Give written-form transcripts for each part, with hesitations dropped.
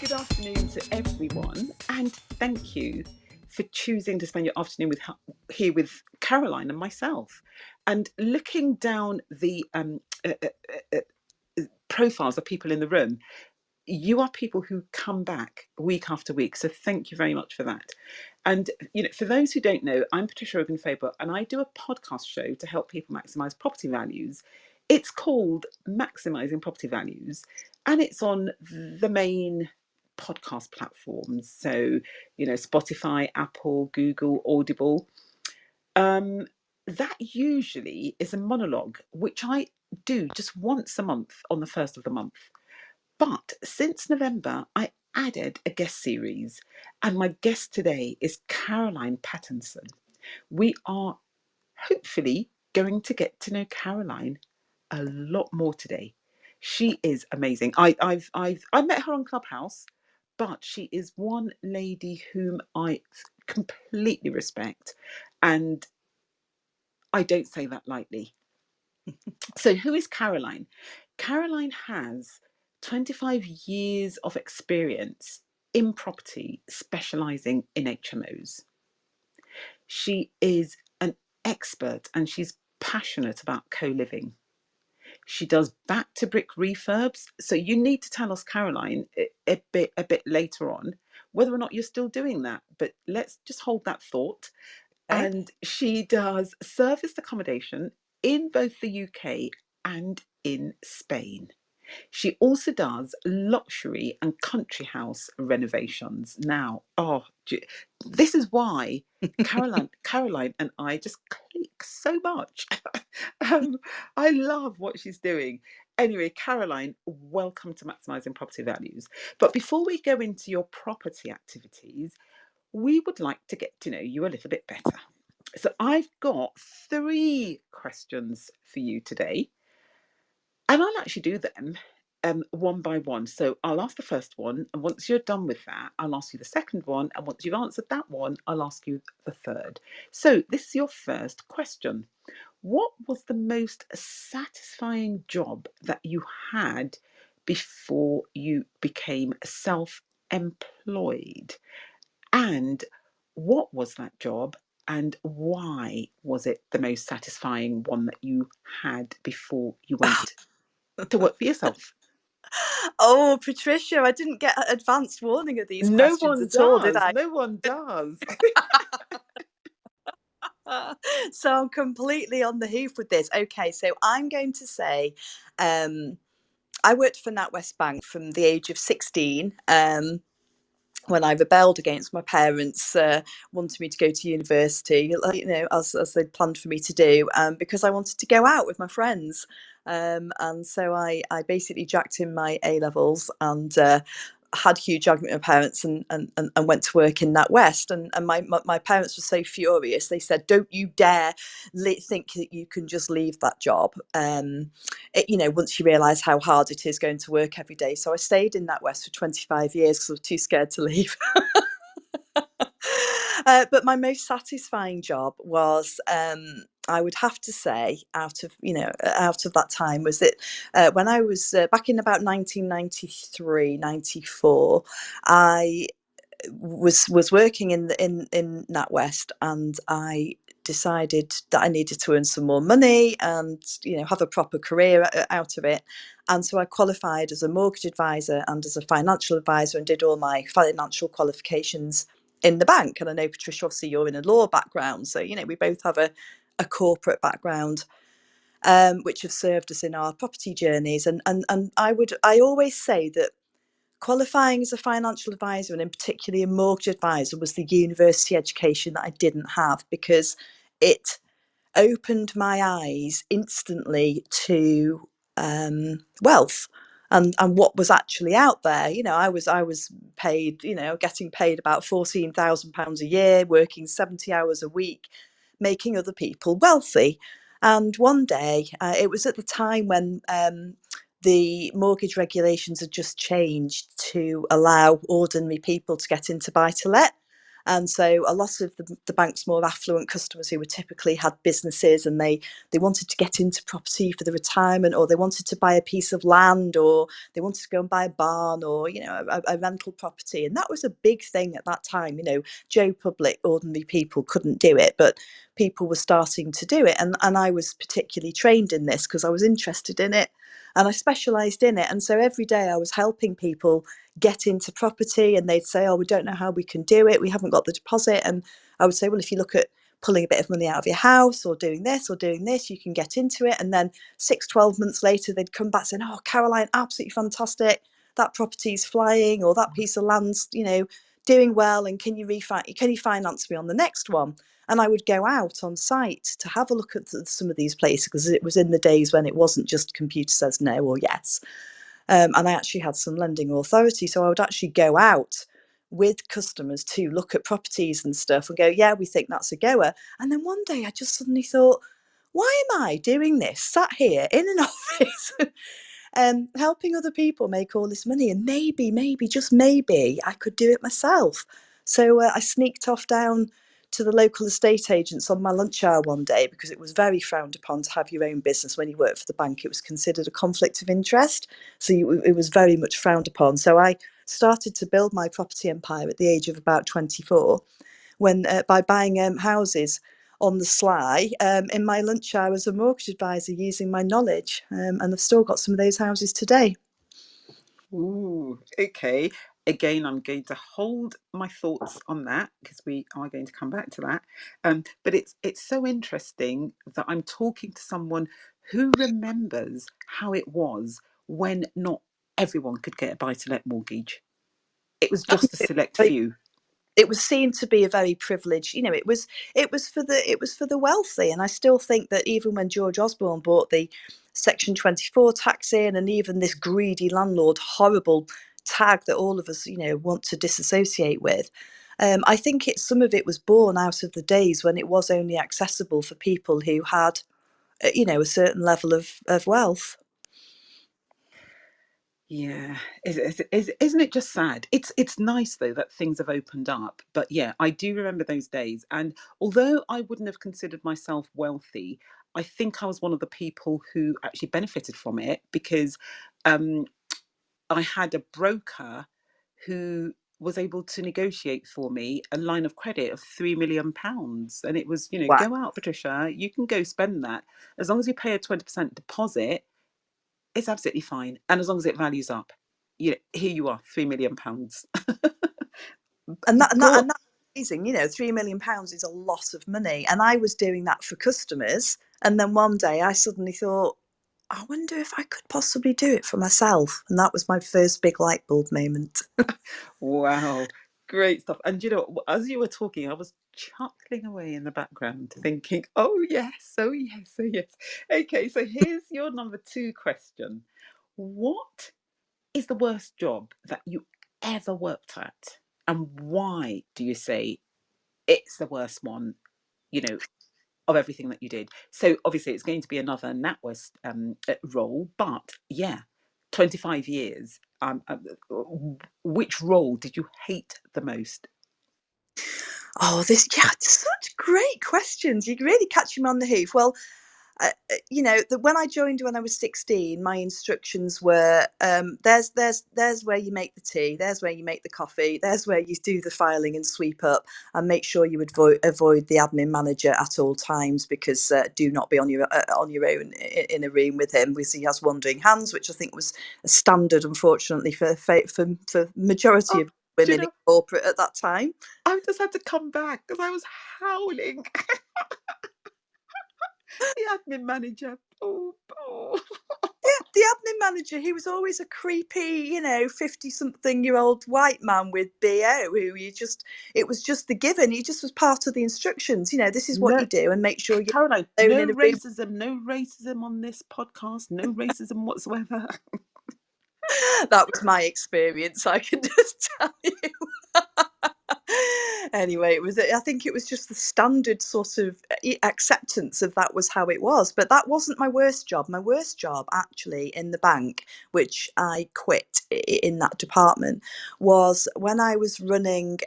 good afternoon to everyone, and thank you for choosing to spend your afternoon here with Caroline and myself. And looking down the profiles of people in the room, you are people who come back week after week. So thank you very much for that. And for those who don't know, I'm Patricia Ogan-Faber, and I do a podcast show to help people maximise property values. It's called Maximising Property Values, and it's on the main podcast platforms. So, Spotify, Apple, Google, Audible. That usually is a monologue, which I do just once a month on the first of the month. But since November, I added a guest series, and my guest today is Caroline Pattinson. We are hopefully going to get to know Caroline a lot more today. She is amazing. I met her on Clubhouse, but she is one lady whom I completely respect, and I don't say that lightly. So, who is Caroline? Caroline has 25 years of experience in property, specialising in HMOs. She is an expert and she's passionate about co-living. She does back to brick refurbs. So you need to tell us, Caroline, a bit later on whether or not you're still doing that. But let's just hold that thought. Okay. And she does serviced accommodation in both the UK and in Spain. She also does luxury and country house renovations. Now, this is why Caroline and I just click so much. I love what she's doing. Anyway, Caroline, welcome to Maximising Property Values. But before we go into your property activities, we would like to get to know you a little bit better. So I've got 3 questions for you today, and I'll actually do them one by one. So I'll ask the first one, and once you're done with that, I'll ask you the second one, and once you've answered that one, I'll ask you the third. So this is your first question. What was the most satisfying job that you had before you became self-employed? And what was that job, and why was it the most satisfying one that you had before you went to work for yourself? Oh, Patricia, I didn't get advance warning of these No questions one at all, did does. I? No one does. So I'm completely on the hoof with this. Okay, so I'm going to say I worked for NatWest Bank from the age of 16. When I rebelled against my parents wanting me to go to university, as they'd planned for me to do, because I wanted to go out with my friends. And so I basically jacked in my A levels and had a huge argument with my parents and went to work in NatWest. And my parents were so furious. They said, "Don't you dare think that you can just leave that job. Once you realise how hard it is going to work every day." So I stayed in NatWest for 25 years because I was too scared to leave. But my most satisfying job was, I would have to say, out of that time, was that when I was back in about 1993, 94, I was working in NatWest, and I decided that I needed to earn some more money and have a proper career out of it. And so I qualified as a mortgage advisor and as a financial advisor and did all my financial qualifications in the bank. And I know, Patricia, obviously you're in a law background, so we both have a corporate background, which have served us in our property journeys. And I always say that qualifying as a financial advisor, and in particularly a mortgage advisor, was the university education that I didn't have, because it opened my eyes instantly to wealth and what was actually out there. I was paid, getting paid about £14,000 a year, working 70 hours a week, making other people wealthy. And one day, it was at the time when the mortgage regulations had just changed to allow ordinary people to get into buy-to-let. And so a lot of the bank's more affluent customers who were typically had businesses, and they wanted to get into property for the retirement, or they wanted to buy a piece of land, or they wanted to go and buy a barn, or a rental property. And that was a big thing at that time. Joe Public, ordinary people couldn't do it, but people were starting to do it. And I was particularly trained in this because I was interested in it and I specialised in it. And so every day I was helping people get into property, and they'd say, oh, we don't know how we can do it. We haven't got the deposit. And I would say, well, if you look at pulling a bit of money out of your house or doing this, you can get into it. And then 6, 12 months later, they'd come back saying, oh, Caroline, absolutely fantastic. That property's flying, or that piece of land's, doing well. And can you finance me on the next one? And I would go out on site to have a look at some of these places, because it was in the days when it wasn't just computer says no or yes. And I actually had some lending authority. So I would actually go out with customers to look at properties and stuff and go, yeah, we think that's a goer. And then one day I just suddenly thought, why am I doing this, sat here in an office, helping other people make all this money? And maybe, just maybe, I could do it myself. So I sneaked off down to the local estate agents on my lunch hour one day, because it was very frowned upon to have your own business when you worked for the bank. It was considered a conflict of interest. So it was very much frowned upon. So I started to build my property empire at the age of about 24, when by buying houses on the sly in my lunch hour as a mortgage advisor, using my knowledge. And I've still got some of those houses today. Ooh, okay. Again, I'm going to hold my thoughts on that because we are going to come back to that. But it's so interesting that I'm talking to someone who remembers how it was when not everyone could get a buy-to-let mortgage. It was I think just a select it, few. it was seen to be a very privileged. It was for the wealthy. And I still think that even when George Osborne bought the Section 24 tax in, and even this greedy landlord, horrible tag that all of us want to disassociate with, I think some of it was born out of the days when it was only accessible for people who had a certain level of wealth. Yeah, isn't it just sad? It's nice though that things have opened up, but yeah, I do remember those days. And although I wouldn't have considered myself wealthy, I think I was one of the people who actually benefited from it because um, I had a broker who was able to negotiate for me a line of credit of £3 million, and it was, Wow. go out, Patricia, you can go spend that as long as you pay a 20% deposit. It's absolutely fine. And as long as it values up, here you are, £3 million. And that and that God, and that's amazing. £3 million is a lot of money. And I was doing that for customers. And then one day I suddenly thought, I wonder if I could possibly do it for myself. And that was my first big light bulb moment. wow, great stuff. And as you were talking, I was chuckling away in the background, thinking, oh yes, oh yes, oh yes. Okay, so here's your number two question. What is the worst job that you ever worked at? And why do you say it's the worst one? You know, of everything that you did. So obviously it's going to be another NatWest role, but yeah, 25 years. Which role did you hate the most? Oh, such great questions. You really catch me on the hoof. Well, when I joined when I was 16, my instructions were, there's where you make the tea, there's where you make the coffee, there's where you do the filing and sweep up, and make sure you avoid the admin manager at all times, because do not be on your own in a room with him, because he has wandering hands, which I think was a standard, unfortunately, for majority Oh, of do you women in know, corporate at that time. I just had to come back because I was howling. The admin manager. Oh, oh. Yeah, the admin manager, he was always a creepy, 50-something-year-old white man with BO, who it was just the given. He just was part of the instructions. This is what No, you do, and make sure you're Caroline, alone no in a room. racism, no racism on this podcast, no racism whatsoever. That was my experience, I can just tell you. Anyway, I think it was just the standard sort of acceptance of that was how it was. But that wasn't my worst job. My worst job, actually, in the bank, which I quit in that department, was when I was running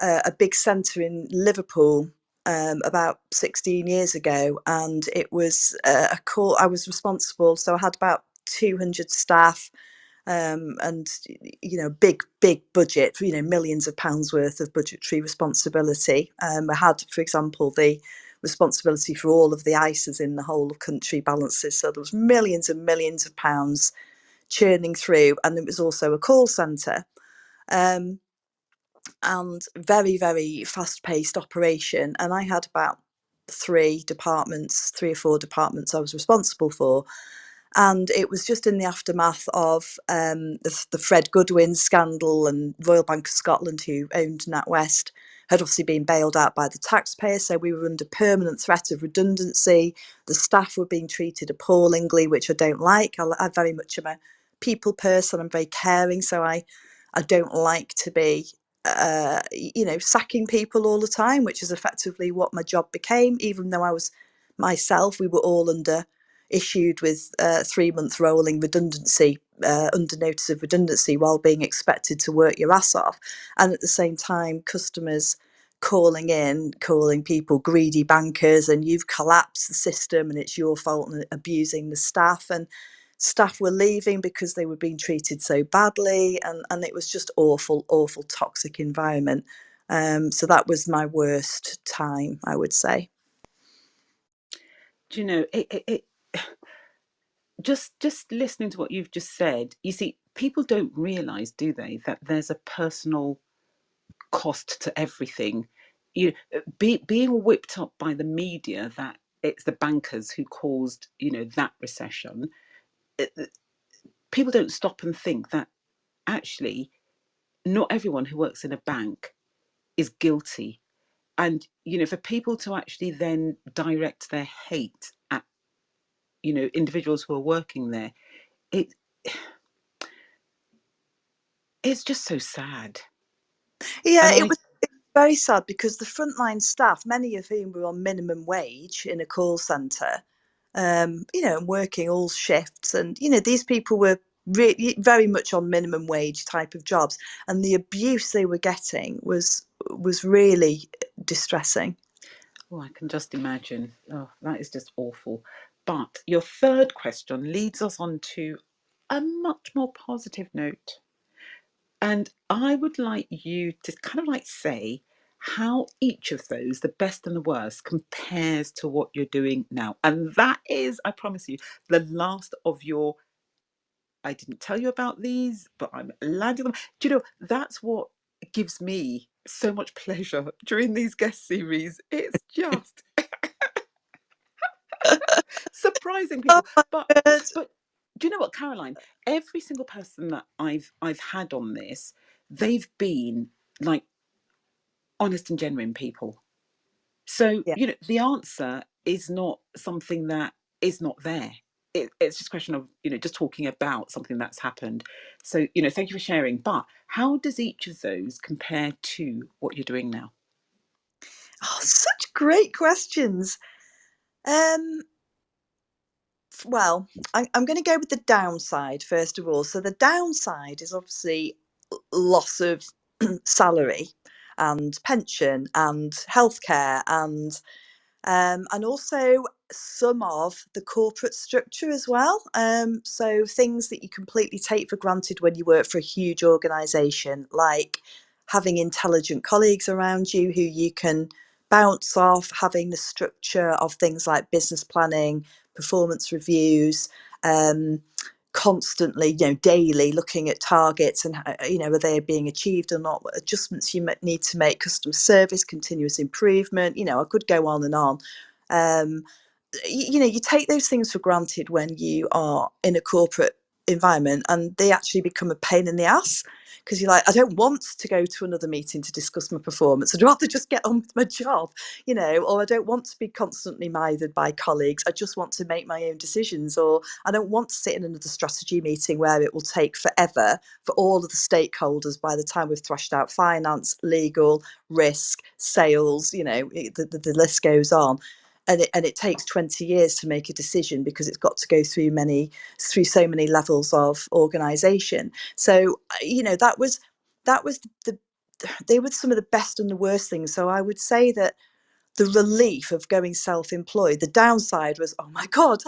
a big centre in Liverpool about 16 years ago, and it was a call. I was responsible, so I had about 200 staff, and big budget, millions of pounds worth of budgetary responsibility. I had, for example, the responsibility for all of the ISAs in the whole of country balances, so there was millions and millions of pounds churning through, and it was also a call centre. And very, very fast-paced operation. And I had about three or four departments I was responsible for. And it was just in the aftermath of the Fred Goodwin scandal, and Royal Bank of Scotland, who owned NatWest, had obviously been bailed out by the taxpayer. So we were under permanent threat of redundancy. The staff were being treated appallingly, which I don't like. I very much am a people person. I'm very caring. So I don't like to be sacking people all the time, which is effectively what my job became, even though I was myself, we were all issued with 3-month rolling redundancy, under notice of redundancy, while being expected to work your ass off. And at the same time, customers calling people greedy bankers, and you've collapsed the system and it's your fault, and abusing the staff. And staff were leaving because they were being treated so badly, and it was just awful, awful, toxic environment. So that was my worst time, I would say. Do you know it just listening to what you've just said, you see, people don't realize, do they, that there's a personal cost to everything. Being whipped up by the media that it's the bankers who caused, that recession. People don't stop and think that actually not everyone who works in a bank is guilty. And for people to actually then direct their hate at individuals who are working there, it it's just so sad. Yeah, And it I was very sad, because the frontline staff, many of whom were on minimum wage in a call centre, and working all shifts, and these people were really very much on minimum wage type of jobs, and the abuse they were getting was really distressing. Oh, I can just imagine. Oh, that is just awful. But your third question leads us on to a much more positive note. And I would like you to kind of like say how each of those, the best and the worst, compares to what you're doing now. And that is, I promise you, the last of your I didn't tell you about these, but I'm landing them. Do you know, that's what gives me so much pleasure during these guest series. It's just surprising Oh people. my But word. but do you know what, Caroline? Every single person that I've had on this, they've been like honest and genuine people. So, Yeah. the answer is not something that is not there. It's just a question of, just talking about something that's happened. So, thank you for sharing. But how does each of those compare to what you're doing now? Oh, such great questions. Um, well, I'm going to go with the downside first of all. So the downside is obviously loss of salary and pension and healthcare, and also some of the corporate structure as well. So things that you completely take for granted when you work for a huge organisation, like having intelligent colleagues around you who you can bounce off, having the structure of things like business planning, performance reviews, um, constantly, daily looking at targets and, are they being achieved or not, what adjustments you need to make, customer service, continuous improvement. I could go on and on. Um, you take those things for granted when you are in a corporate environment, and they actually become a pain in the ass, because you're like, I don't want to go to another meeting to discuss my performance. I'd rather just get on with my job, or I don't want to be constantly mithered by colleagues. I just want to make my own decisions, or I don't want to sit in another strategy meeting where it will take forever for all of the stakeholders by the time we've thrashed out finance, legal, risk, sales, the list goes on. And it takes 20 years to make a decision, because it's got to go through so many levels of organization. So that was they were some of the best and the worst things. So I would say that the relief of going self-employed, the downside was, oh my God,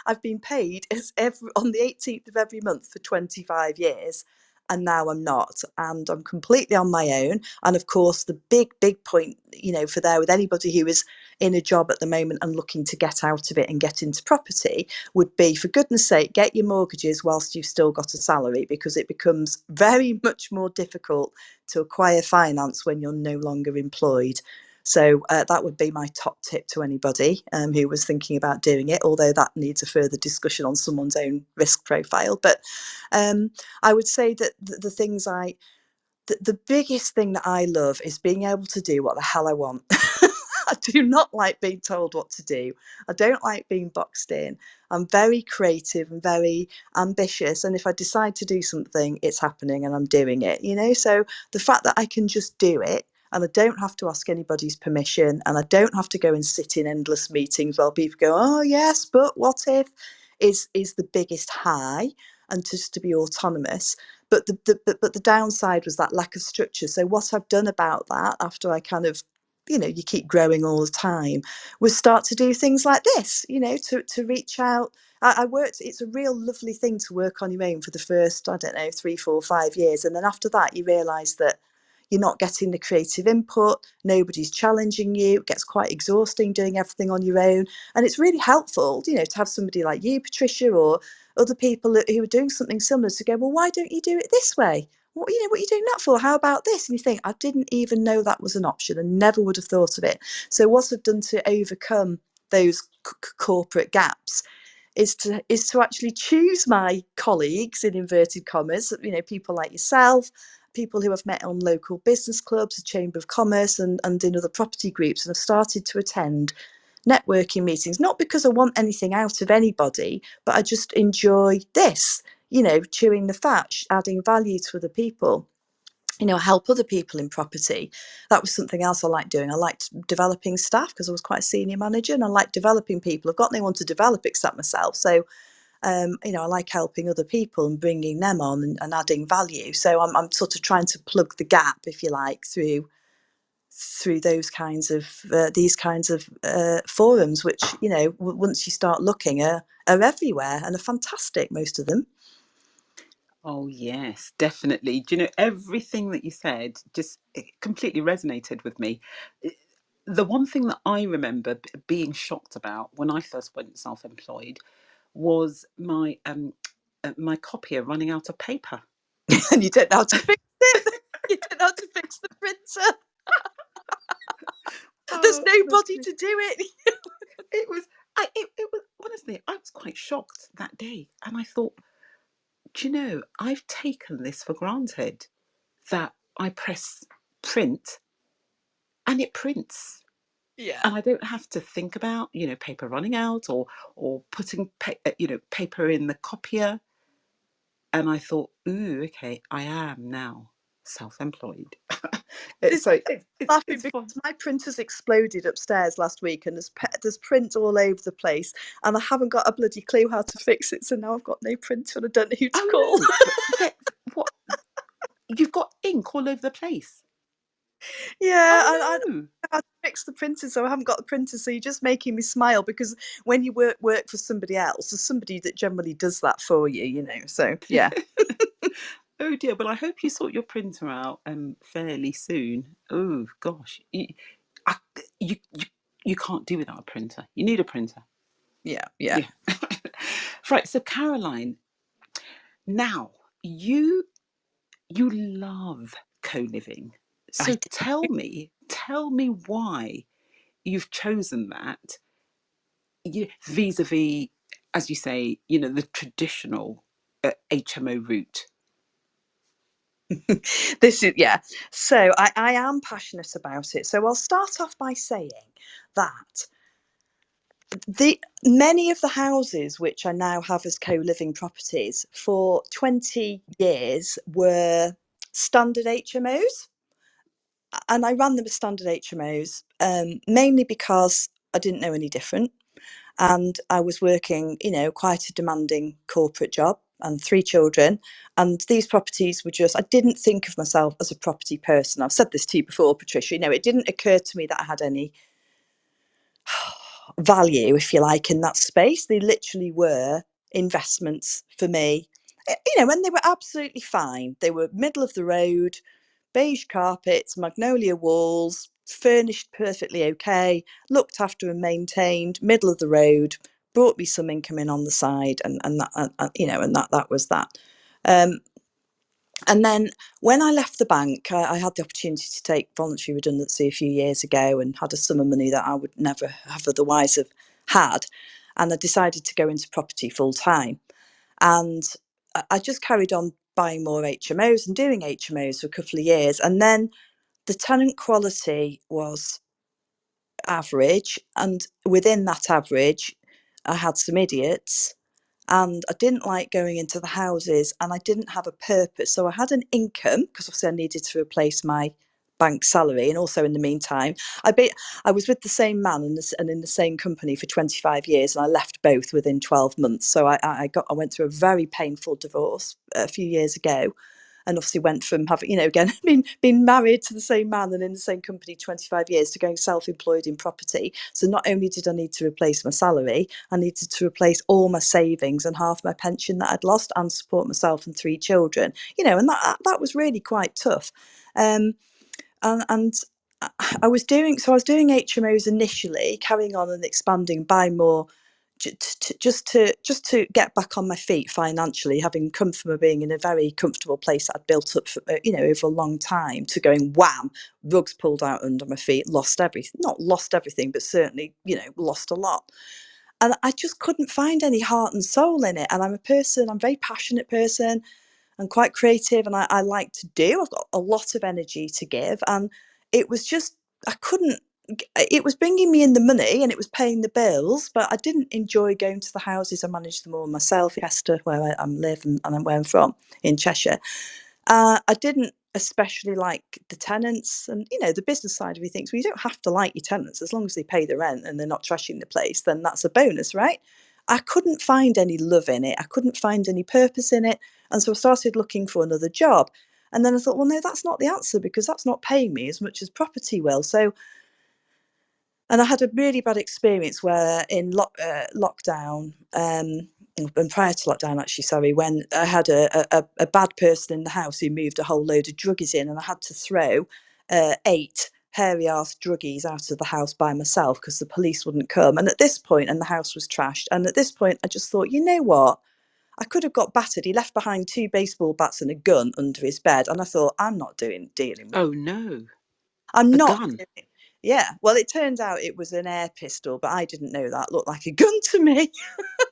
I've been paid on the 18th of every month for 25 years. And now I'm not, and I'm completely on my own. And of course, the big point, for there with anybody who is in a job at the moment and looking to get out of it and get into property would be, for goodness sake, get your mortgages whilst you've still got a salary, because it becomes very much more difficult to acquire finance when you're no longer employed. So that would be my top tip to anybody who was thinking about doing it, although that needs a further discussion on someone's own risk profile. But I would say that the biggest thing that I love is being able to do what the hell I want. I do not like being told what to do. I don't like being boxed in. I'm very creative and very ambitious. And if I decide to do something, it's happening and I'm doing it. So the fact that I can just do it, and I don't have to ask anybody's permission, and I don't have to go and sit in endless meetings while people go, oh, yes, but what if, is the biggest high, and just to be autonomous. But the downside was that lack of structure. So what I've done about that, after I kind of, you keep growing all the time, was start to do things like this, to reach out. I worked, it's a real lovely thing to work on your own for the first, I don't know, 3, 4, 5 years. And then after that, you realise that you're not getting the creative input, nobody's challenging you, it gets quite exhausting doing everything on your own. And it's really helpful, to have somebody like you, Patricia, or other people who are doing something similar to go, well, why don't you do it this way? What are you doing that for? How about this? And you think, I didn't even know that was an option and never would have thought of it. So what I've done to overcome those corporate gaps is to actually choose my colleagues, in inverted commas, people like yourself, people who I've met on local business clubs, the Chamber of Commerce, and in other property groups, and I've started to attend networking meetings, not because I want anything out of anybody, but I just enjoy this, chewing the fat, adding value to other people. Help other people in property. That was something else I liked doing. I liked developing staff because I was quite a senior manager, and I liked developing people. I've got no one to develop except myself. So, I like helping other people and bringing them on and adding value. So I'm sort of trying to plug the gap, if you like, through these kinds of forums, which, once you start looking, are everywhere and are fantastic, most of them. Oh, yes, definitely. Do you know, everything that you said just it completely resonated with me. The one thing that I remember being shocked about when I first went self-employed was my copier running out of paper. And you don't know how to fix it. You don't know how to fix the printer. There's Oh, nobody honestly, to do it. it was. It was honestly. I was quite shocked that day, and I thought, do you know, I've taken this for granted that I press print and it prints. Yeah. And I don't have to think about, paper running out or putting paper in the copier. And I thought, ooh, okay, I am now self-employed. This So laughing it's fun. because my printer's exploded upstairs last week, and there's print all over the place, and I haven't got a bloody clue how to fix it. So now I've got no printer and I don't know who to call. Oh no, what, you've got ink all over the place. Yeah, and I don't Oh know how to fix the printer, so I haven't got the printer. So you're just making me smile, because when you work for somebody else, there's somebody that generally does that for you. So no. yeah. Oh dear. Well, I hope you sort your printer out fairly soon. Oh gosh, I, you you can't do without a printer. You need a printer. Yeah, yeah. Yeah. Right. So Caroline, now you you love co-living. I So tell me why you've chosen that, vis-a-vis, as you say, the traditional HMO route. This is, yeah. So I am passionate about it. So I'll start off by saying that the many of the houses which I now have as co-living properties for 20 years were standard HMOs, and I ran them as standard HMOs, mainly because I didn't know any different, and I was working, quite a demanding corporate job. and 3 children. And these properties were just, I didn't think of myself as a property person. I've said this to you before, Patricia, it didn't occur to me that I had any value, if you like, in that space. They literally were investments for me, and they were absolutely fine. They were middle of the road, beige carpets, magnolia walls, furnished perfectly okay, looked after and maintained, middle of the road, brought me some income in on the side, and that, and that was that. And then when I left the bank, I had the opportunity to take voluntary redundancy a few years ago and had a sum of money that I would never have otherwise have had. And I decided to go into property full time. And I just carried on buying more HMOs and doing HMOs for a couple of years. And then the tenant quality was average. And within that average, I had some idiots, and I didn't like going into the houses, and I didn't have a purpose. So I had an income because obviously I needed to replace my bank salary, and also in the meantime, I was with the same man and in the same company for 25 years, and I left both within 12 months. So I went through a very painful divorce a few years ago, and obviously went from having, again, being married to the same man and in the same company 25 years to going self-employed in property. So not only did I need to replace my salary, I needed to replace all my savings and half my pension that I'd lost, and support myself and 3 children, and that was really quite tough. And I was doing HMOs initially, carrying on and expanding, buy more, just to get back on my feet financially, having come from being in a very comfortable place that I'd built up for, over a long time, to going wham, rugs pulled out under my feet, lost everything, not lost everything, but certainly, lost a lot. And I just couldn't find any heart and soul in it. And I'm a very passionate person and quite creative, and I like to do. I've got a lot of energy to give, and it was just, I couldn't. It was bringing me in the money and it was paying the bills, but I didn't enjoy going to the houses. I managed them all myself in Chester, where I live, and where I'm from, in Cheshire. I didn't especially like the tenants, and the business side of me thinks, well, you don't have to like your tenants as long as they pay the rent and they're not trashing the place. Then that's a bonus, right? I couldn't find any love in it. I couldn't find any purpose in it, and so I started looking for another job. And then I thought, well, no, that's not the answer, because that's not paying me as much as property will. So, and I had a really bad experience where in lockdown, and prior to lockdown, actually, sorry, when I had a bad person in the house who moved a whole load of druggies in, and I had to throw 8 hairy-arsed druggies out of the house by myself because the police wouldn't come. And at this point, and the house was trashed, and at this point, I just thought, you know what? I could have got battered. He left behind 2 baseball bats and a gun under his bed, and I thought, I'm not dealing with. Oh no, I'm a not. gun. Yeah, well, it turned out it was an air pistol, but I didn't know that. It looked like a gun to me.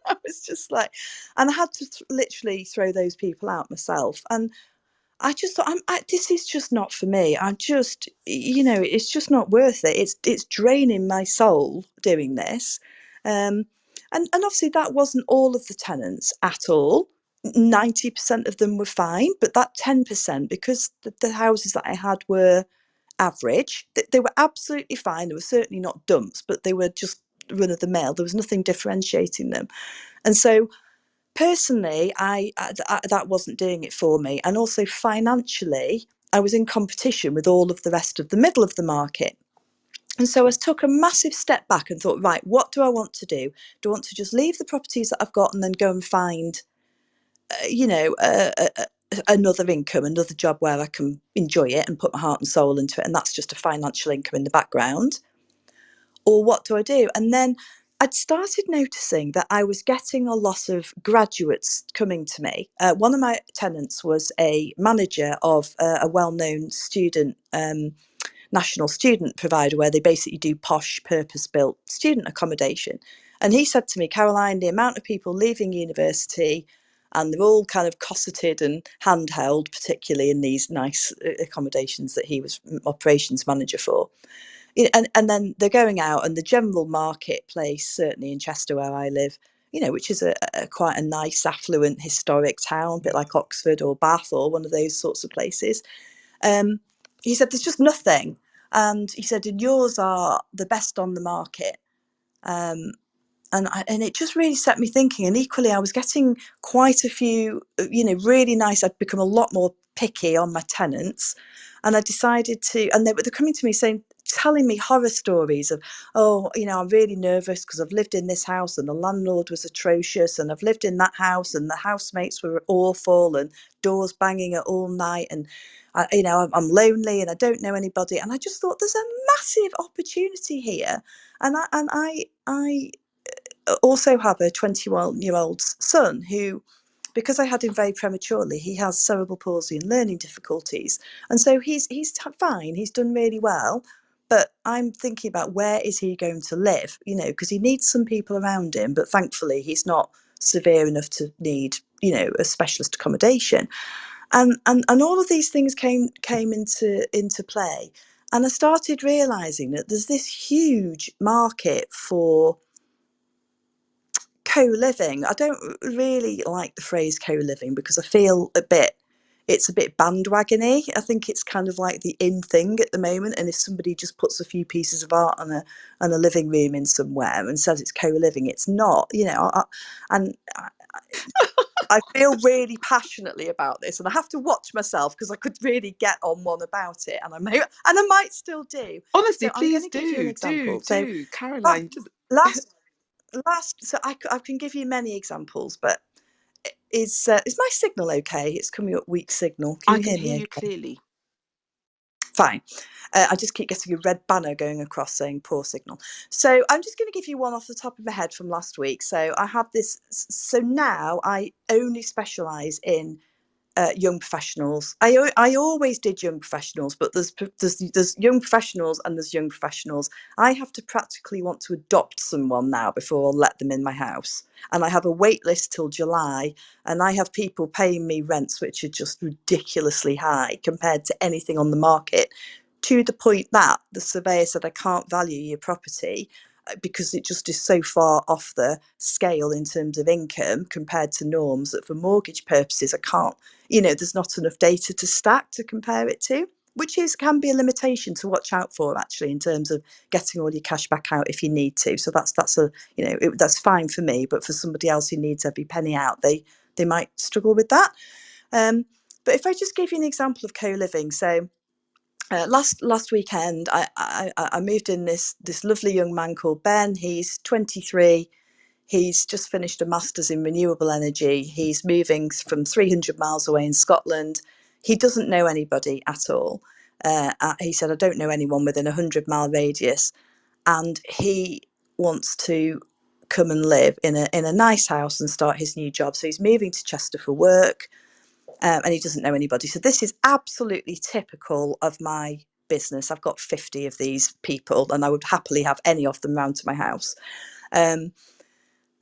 I was just like, and I had to literally throw those people out myself. And I just thought, this is just not for me. I just, it's just not worth it. It's draining my soul doing this. Um, and obviously that wasn't all of the tenants at all. 90% of them were fine, but that 10%, because the houses that I had were average. They were absolutely fine. They were certainly not dumps, but they were just run of the mill. There was nothing differentiating them. And so personally, that wasn't doing it for me. And also financially, I was in competition with all of the rest of the middle of the market. And so I took a massive step back and thought, right, what do I want to do? Do I want to just leave the properties that I've got and then go and find, another income, another job where I can enjoy it and put my heart and soul into it, and that's just a financial income in the background? Or what do I do? And then I'd started noticing that I was getting a lot of graduates coming to me. One of my tenants was a manager of a well-known student, national student provider, where they basically do posh, purpose-built student accommodation. And he said to me, Caroline, the amount of people leaving university, and they're all kind of cosseted and handheld, particularly in these nice accommodations that he was operations manager for. And then they're going out, and the general marketplace, certainly in Chester where I live, which is a quite a nice, affluent, historic town, a bit like Oxford or Bath or one of those sorts of places. He said, there's just nothing. And he said, and yours are the best on the market. and it just really set me thinking. And equally, I was getting quite a few, really nice. I'd become a lot more picky on my tenants, and I decided to. And they're coming to me saying, telling me horror stories of, oh, I'm really nervous because I've lived in this house and the landlord was atrocious, and I've lived in that house and the housemates were awful, and doors banging at all night, and I'm lonely and I don't know anybody. And I just thought there's a massive opportunity here, and I also have a 21-year-old son who, because I had him very prematurely, he has cerebral palsy and learning difficulties, and so he's fine. He's done really well, but I'm thinking about where is he going to live? Because he needs some people around him, but thankfully he's not severe enough to need a specialist accommodation. And all of these things came into play, and I started realizing that there's this huge market for co-living. I don't really like the phrase co-living because I feel it's a bit bandwagony. I think it's kind of like the in thing at the moment. And if somebody just puts a few pieces of art on a living room in somewhere and says it's co-living, it's not. And I feel really passionately about this, and I have to watch myself because I could really get on one about it, and I might still do. Honestly, So I'm going please to give you an do, do, example. So do, last Caroline. Just last so I can give you many examples, but is my signal okay? It's coming up weak signal. Can I you can hear hear me you okay? clearly. Fine. I just keep getting a red banner going across saying poor signal. So I'm just going to give you one off the top of my head from last week. So I have this. So now I only specialise in young professionals. I always did young professionals, but there's young professionals and there's young professionals. I have to practically want to adopt someone now before I'll let them in my house, and I have a wait list till July, and I have people paying me rents which are just ridiculously high compared to anything on the market, to the point that the surveyor said I can't value your property because it just is so far off the scale in terms of income compared to norms that for mortgage purposes I can't, there's not enough data to stack to compare it to, which can be a limitation to watch out for actually in terms of getting all your cash back out if you need to. So that's fine for me, but for somebody else who needs every penny out, they might struggle with that. But if I just give you an example of co-living, so last weekend, I moved in this lovely young man called Ben. He's 23. He's just finished a master's in renewable energy. He's moving from 300 miles away in Scotland. He doesn't know anybody at all. He said, I don't know anyone within a 100-mile radius. And he wants to come and live in a nice house and start his new job. So he's moving to Chester for work, and he doesn't know anybody. So this is absolutely typical of my business. I've got 50 of these people, and I would happily have any of them round to my house. Um,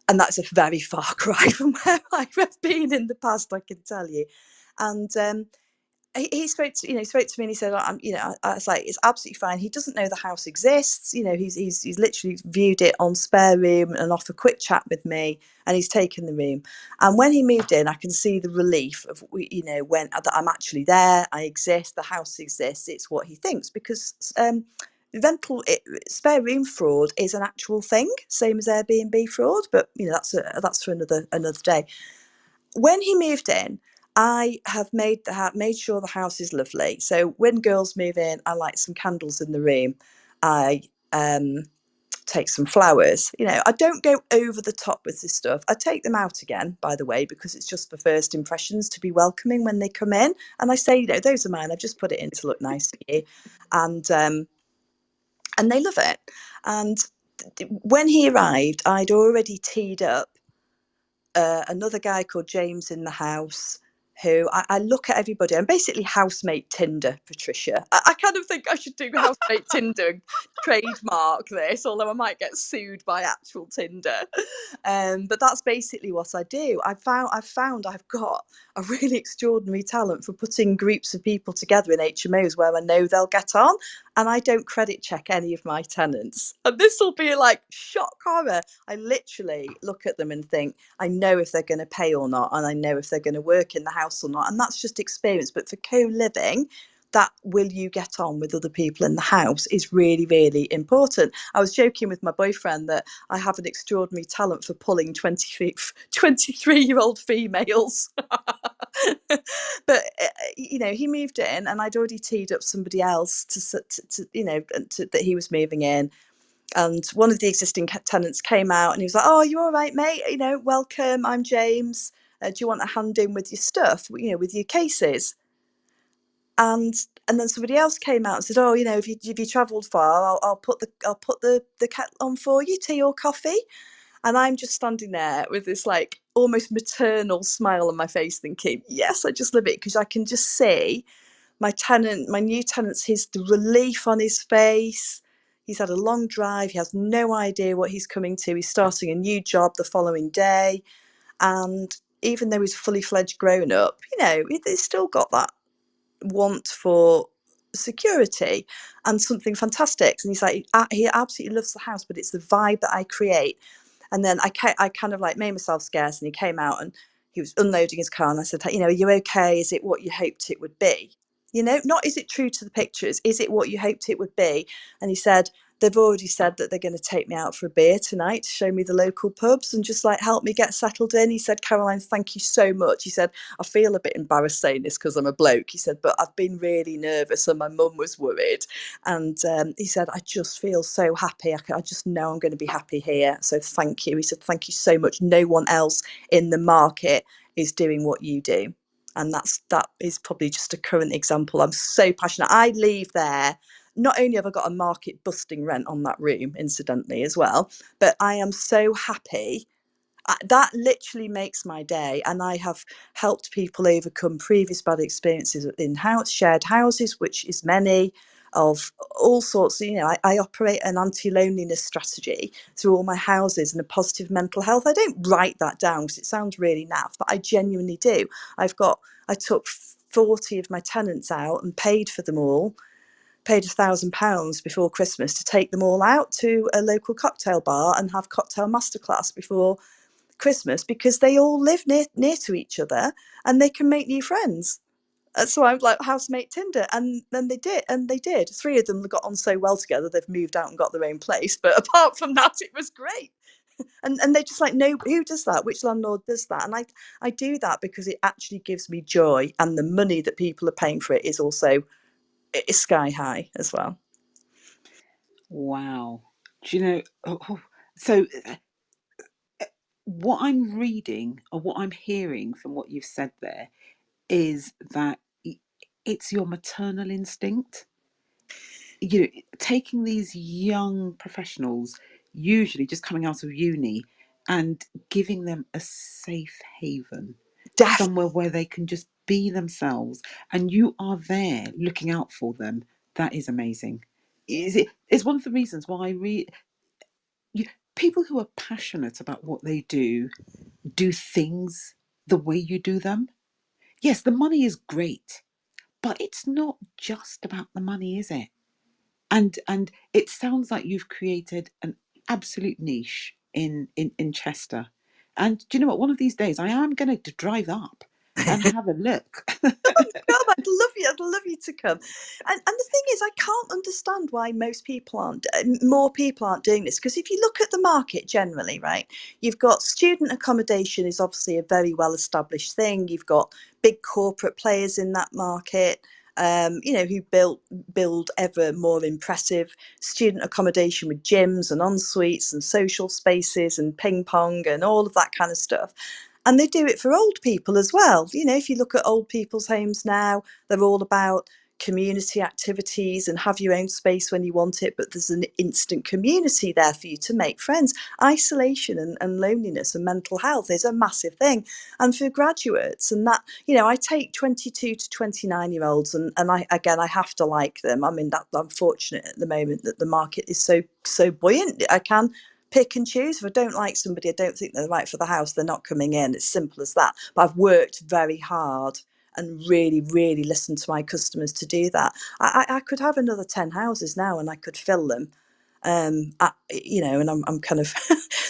and that's a very far cry from where I've been in the past, I can tell you. And he spoke to me and he said, I was like, it's absolutely fine. He doesn't know the house exists. He's literally viewed it on spare room and off a quick chat with me, and he's taken the room. And when he moved in, I can see the relief of, when that I'm actually there, I exist, the house exists. It's what he thinks, because spare room fraud is an actual thing, same as Airbnb fraud, but that's for another day. When he moved in, I have made sure the house is lovely. So when girls move in, I light some candles in the room. I take some flowers. I don't go over the top with this stuff. I take them out again, by the way, because it's just for first impressions, to be welcoming when they come in. And I say, those are mine. I've just put it in to look nice for you, and they love it. And when he arrived, I'd already teed up another guy called James in the house, who I look at everybody. I'm basically housemate Tinder, Patricia. I kind of think I should do housemate Tinder and trademark this, although I might get sued by actual Tinder. But that's basically what I do. I've found I've got a really extraordinary talent for putting groups of people together in HMOs where I know they'll get on, and I don't credit check any of my tenants. And this will be like shock horror. I literally look at them and think, I know if they're going to pay or not, and I know if they're going to work in the house or not, and that's just experience. But for co-living, that will you get on with other people in the house is really, really important. I was joking with my boyfriend that I have an extraordinary talent for pulling 23-year-old females. But he moved in, and I'd already teed up somebody else that he was moving in. And one of the existing tenants came out, and he was like, "Oh, you all right, mate? Welcome. I'm James. Do you want a hand in with your stuff? With your cases?" And then somebody else came out and said, "Oh, if you travelled far, I'll put the kettle on for you, tea or coffee." And I'm just standing there with this like almost maternal smile on my face, thinking, "Yes, I just love it," because I can just see my new tenant's the relief on his face. He's had a long drive. He has no idea what he's coming to. He's starting a new job the following day. And even though he's fully fledged grown up, he's still got that want for security and something fantastic. And he's like, he absolutely loves the house, but it's the vibe that I create. And then I kind of like made myself scarce, and he came out and he was unloading his car, and I said, "Are you okay? Is it what you hoped it would be? Not is it true to the pictures? Is it what you hoped it would be?" And he said, "They've already said that they're going to take me out for a beer tonight to show me the local pubs and just like help me get settled in." He said, "Caroline, thank you so much." He said, "I feel a bit embarrassed saying this because I'm a bloke." He said, "But I've been really nervous and my mum was worried." And he said, "I just feel so happy. I just know I'm going to be happy here. So thank you." He said, "Thank you so much. No one else in the market is doing what you do." And that is probably just a current example. I'm so passionate. I leave there. Not only have I got a market busting rent on that room, incidentally, as well, but I am so happy. That literally makes my day. And I have helped people overcome previous bad experiences in shared houses, which is many of all sorts. I operate an anti-loneliness strategy through all my houses and a positive mental health. I don't write that down because it sounds really naff, but I genuinely do. I took 40 of my tenants out and paid for them all, paid £1,000 before Christmas to take them all out to a local cocktail bar and have cocktail masterclass before Christmas, because they all live near to each other and they can make new friends. So I'm like housemate Tinder, and then they did. Three of them got on so well together, they've moved out and got their own place. But apart from that, it was great. And they just like, no, who does that? Which landlord does that? And I do that because it actually gives me joy, and the money that people are paying for it is also sky high as well. Wow. Do you know? So, what I'm reading or what I'm hearing from what you've said there is that it's your maternal instinct. Taking these young professionals, usually just coming out of uni, and giving them a safe haven, Definitely. somewhere where they can just be themselves, and you are there looking out for them. That is amazing. It's one of the reasons why I read people who are passionate about what they do things the way you do them. Yes, the money is great, but it's not just about the money, is it? And it sounds like you've created an absolute niche in Chester. And do you know what? One of these days, I am going to drive up and have a look. God, I'd love you to come. And the thing is, I can't understand why more people aren't doing this. Because if you look at the market generally, right, you've got student accommodation is obviously a very well established thing. You've got big corporate players in that market, who build ever more impressive student accommodation with gyms and en suites and social spaces and ping pong and all of that kind of stuff. And they do it for old people as well. If you look at old people's homes now, they're all about community activities and have your own space when you want it, but there's an instant community there for you to make friends. Isolation and loneliness and mental health is a massive thing. And for graduates, and that, I take 22 to 29-year-olds, and I have to like them. I mean, that I'm fortunate at the moment that the market is so buoyant. I can pick and choose. If I don't like somebody, I don't think they're right for the house, they're not coming in. It's simple as that. But I've worked very hard and really, really listened to my customers to do that. I could have another 10 houses now and I could fill them. And I'm kind of,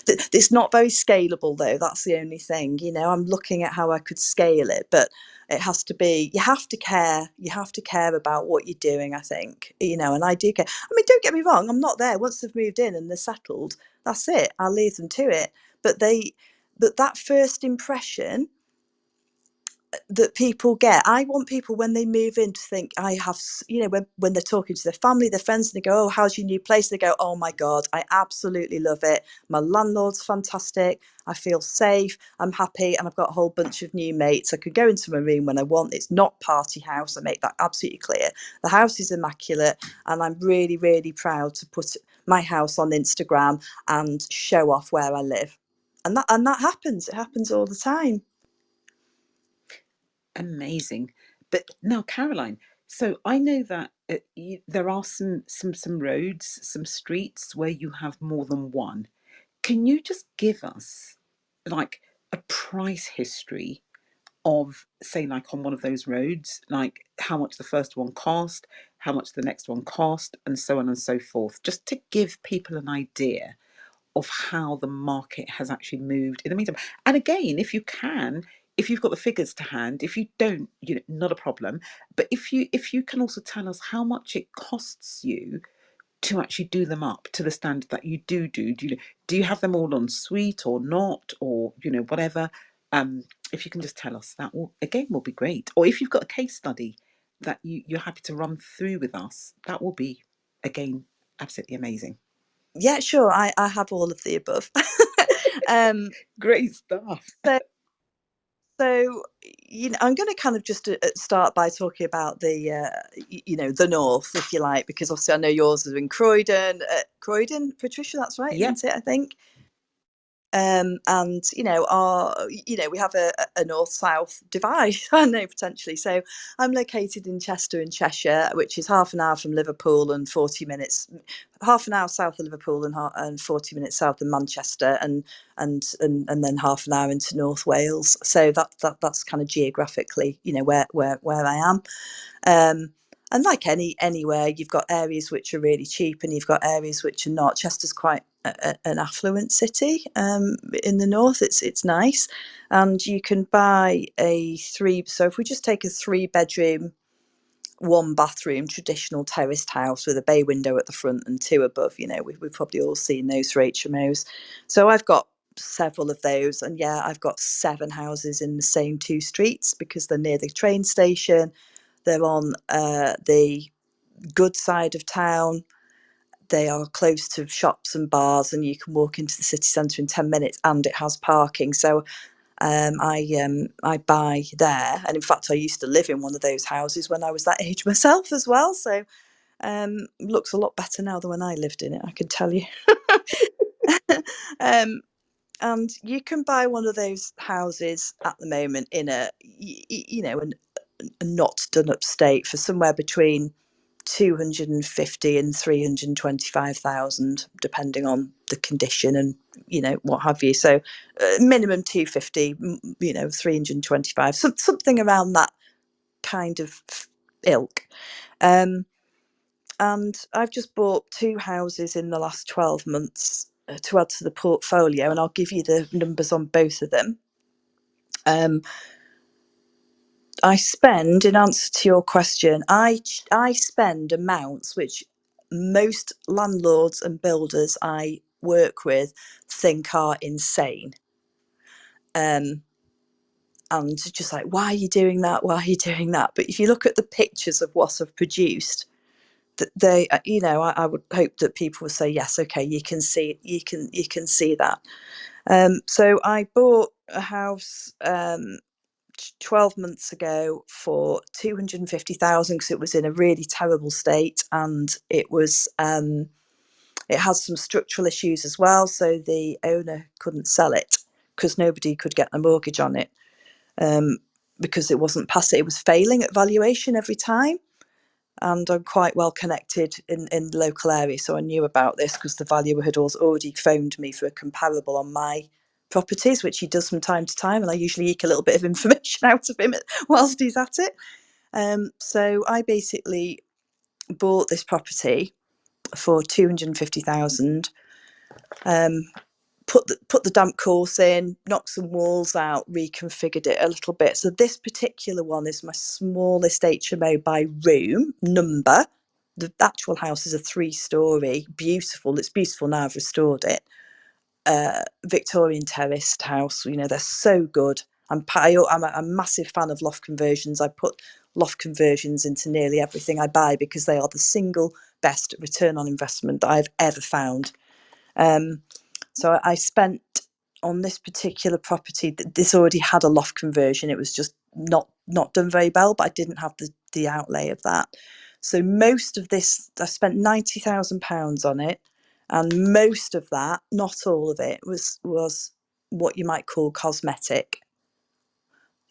it's not very scalable though. That's the only thing, I'm looking at how I could scale it. But It has to be, you have to care about what you're doing, I think, and I do care. I mean, don't get me wrong, I'm not there once they've moved in and they're settled, that's it, I'll leave them to it. But that first impression that people get, I want people when they move in to think I have, when they're talking to their family, their friends, and they go, oh, how's your new place? They go, oh my God, I absolutely love it. My landlord's fantastic. I feel safe. I'm happy. And I've got a whole bunch of new mates. I could go into my room when I want. It's not party house. I make that absolutely clear. The house is immaculate. And I'm really, really proud to put my house on Instagram and show off where I live. And that happens. It happens all the time. Amazing. But now, Caroline, so I know that there are some roads, some streets where you have more than one. Can you just give us like a price history of, say, like on one of those roads, like how much the first one cost, how much the next one cost, and so on and so forth, just to give people an idea of how the market has actually moved in the meantime. And again, if you can, if you've got the figures to hand, if you don't, not a problem. But if you can also tell us how much it costs you to actually do them up to the standard that you do you have them all en suite or not, or whatever. If you can just tell us, that will be great. Or if you've got a case study that you're happy to run through with us, that will be, again, absolutely amazing. Yeah, sure. I have all of the above. um, Great stuff. so, so I'm going to kind of just start by talking about the north, if you like, because obviously I know yours is in Croydon. Croydon, Patricia, that's right, Yep. isn't it? I think. And we have a north-south divide, I know, potentially. So I'm located in Chester in Cheshire, which is half an hour from Liverpool and 40 minutes, half an hour south of Liverpool and 40 minutes south of Manchester, and then half an hour into North Wales. So that's kind of geographically, where I am. And like anywhere, you've got areas which are really cheap and you've got areas which are not. Chester's quite an affluent city. In the north, it's nice, and you can buy a three. So if we just take a 3-bedroom, 1-bathroom traditional terraced house with a bay window at the front and 2 above, we've probably all seen those for HMOs. So I've got several of those, and yeah, I've got 7 houses in the same 2 streets because they're near the train station. They're on the good side of town. They are close to shops and bars, and you can walk into the city centre in 10 minutes, and it has parking. So I buy there, and in fact, I used to live in one of those houses when I was that age myself as well. So looks a lot better now than when I lived in it, I can tell you. um, and you can buy one of those houses at the moment in a not done up state for somewhere between 250 and 325,000, depending on the condition and what have you. So minimum 250, 325, something around that kind of ilk. And I've just bought 2 houses in the last 12 months to add to the portfolio, and I'll give you the numbers on both of them. I spend, in answer to your question, I spend amounts which most landlords and builders I work with think are insane. And just like, why are you doing that? Why are you doing that? But if you look at the pictures of what I've produced, that they, I would hope that people will say, yes, okay, you can see that. So I bought a house 12 months ago for 250,000 because it was in a really terrible state, and it has some structural issues as well, so the owner couldn't sell it because nobody could get a mortgage on it, because it wasn't passing, it was failing at valuation every time. And I'm quite well connected in the local area, so I knew about this because the valuer had already phoned me for a comparable on my properties, which he does from time to time, and I usually eke a little bit of information out of him whilst he's at it. So I basically bought this property for 250,000, put the damp course in, knocked some walls out, reconfigured it a little bit. So this particular one is my smallest HMO by room number. The actual house is a 3-storey, beautiful. It's beautiful now. I've restored it. Victorian terraced house. You know, they're so good. I'm a massive fan of loft conversions. I put loft conversions into nearly everything I buy because they are the single best return on investment that I've ever found. So I spent on this particular property. This already had a loft conversion. It was just not done very well, but I didn't have the outlay of that. So most of this, I spent £90,000 on it, and most of that, not all of it, was what you might call cosmetic.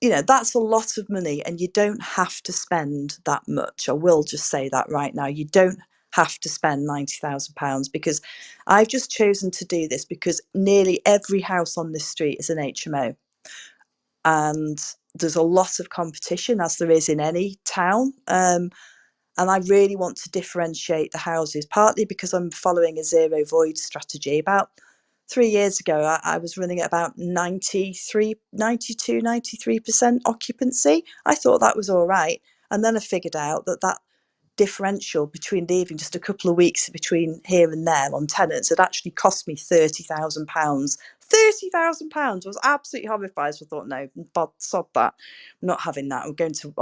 You know, that's a lot of money, and you don't have to spend that much. I will just say that right now. You don't have to spend £90,000, because I've just chosen to do this because nearly every house on this street is an HMO. And there's a lot of competition, as there is in any town. And I really want to differentiate the houses, partly because I'm following a zero void strategy. About 3 years ago, I was running at about 93% occupancy. I thought that was all right. And then I figured out that differential between leaving just a couple of weeks between here and there on tenants had actually cost me £30,000. £30,000. I was absolutely horrified. So I thought, no, sod that. I'm not having that. I'm going to